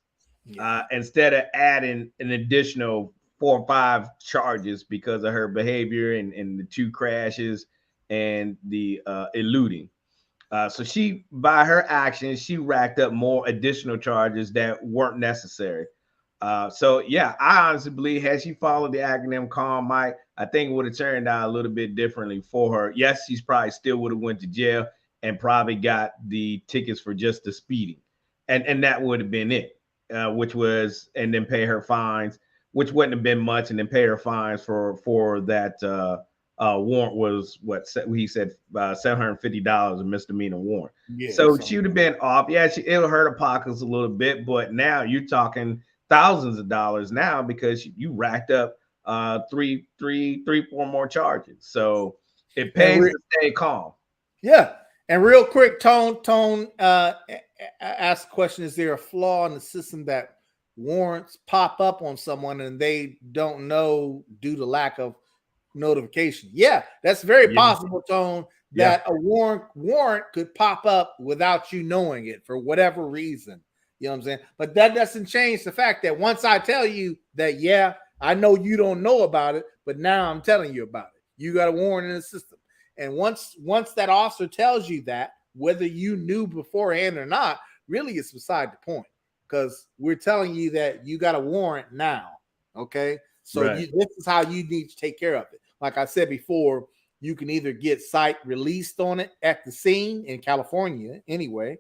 instead of adding an additional 4 or 5 charges because of her behavior and the 2 crashes and the eluding. So she, by her actions, she racked up more additional charges that weren't necessary. So yeah, I honestly believe had she followed the acronym CALM, Mike, I think it would have turned out a little bit differently for her. Yes, she's probably still would have went to jail and probably got the tickets for just the speeding, and that would have been it. Which was, and then pay her fines, which wouldn't have been much, and then pay her fines for that warrant was what he said $750, a misdemeanor warrant. So she would have been off. Yeah, it'll hurt her pockets a little bit, but now you're talking thousands of dollars now because you racked up 3, 4 more charges. So it pays to stay calm. Yeah. And real quick, Tone asked the question, is there a flaw in the system that warrants pop up on someone and they don't know due to lack of notification? Yeah, that's very possible, Tone, that a warrant could pop up without you knowing it for whatever reason. You know what I'm saying? But that doesn't change the fact that once I tell you that, yeah, I know you don't know about it, but now I'm telling you about it. You got a warrant in the system. And once that officer tells you that, whether you knew beforehand or not, really is beside the point, because we're telling you that you got a warrant now. Okay. So this is how you need to take care of it. Like I said before, you can either get site released on it at the scene in California anyway,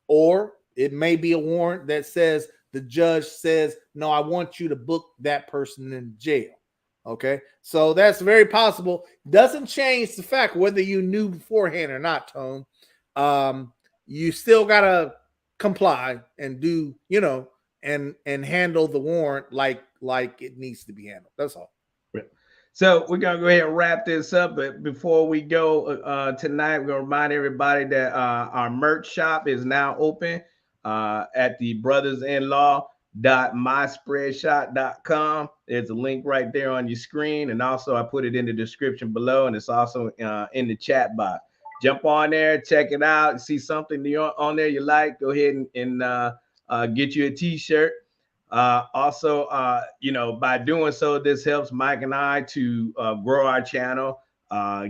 or it may be a warrant that says the judge says, no, I want you to book that person in jail. Okay. So that's very possible. Doesn't change the fact whether you knew beforehand or not, Tone. You still got to comply and do, and handle the warrant like it needs to be handled. That's all. So we're going to go ahead and wrap this up. But before we go tonight, we're going to remind everybody that our merch shop is now open at the Brothas-in-law.myspreadshop.com. There's a link right there on your screen. And also I put it in the description below, and it's also in the chat box. Jump on there, check it out. See something on there you like, go ahead and get you a t-shirt. Also, by doing so, this helps Mike and I to grow our channel,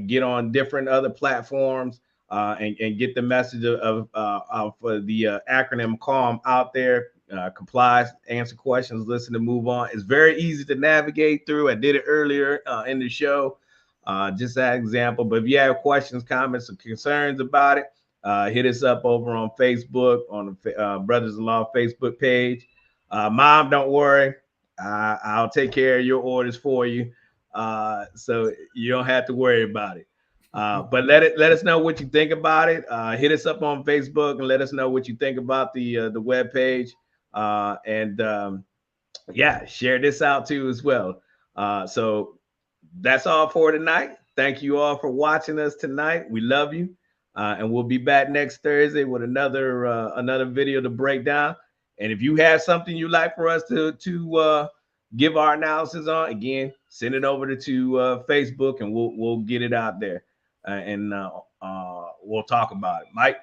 get on different other platforms, and get the message of the acronym CALM out there. Comply, answer questions, listen, to move on. It's very easy to navigate through. I did it earlier in the show, just that example. But if you have questions, comments, or concerns about it, hit us up over on Facebook, on the Brothers-in-law Facebook page. Mom, don't worry, I'll take care of your orders for you, so you don't have to worry about it. But let us know what you think about it. Hit us up on Facebook and let us know what you think about the web page, and share this out too as well. So that's all for tonight. Thank you all for watching us tonight. We love you, and we'll be back next Thursday with another video to break down. And if you have something you'd like for us to give our analysis on, again, send it over to Facebook, and we'll get it out there, and we'll talk about it. Mike?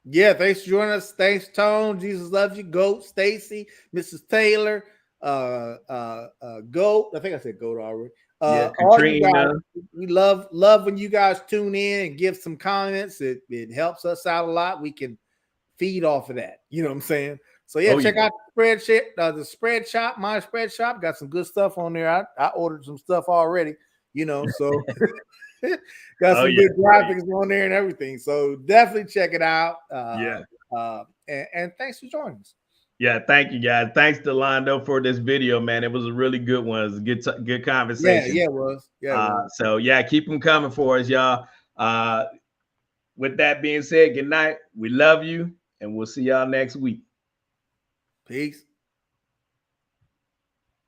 Yeah, thanks for joining us. Thanks, Tone. Jesus loves you. Goat, Stacy, Mrs. Taylor, Goat. I think I said Goat already. Katrina. We love when you guys tune in and give some comments. It helps us out a lot. We can feed off of that. You know what I'm saying? So check out the spread shop, my spread shop. Got some good stuff on there. I ordered some stuff already, so got some good graphics on there and everything. So definitely check it out. And thanks for joining us. Yeah, thank you guys. Thanks to Londo for this video, man. It was a really good one. It was a good conversation. Yeah, it was. So keep them coming for us, y'all. With that being said, good night. We love you. and we'll see y'all next week. Peace.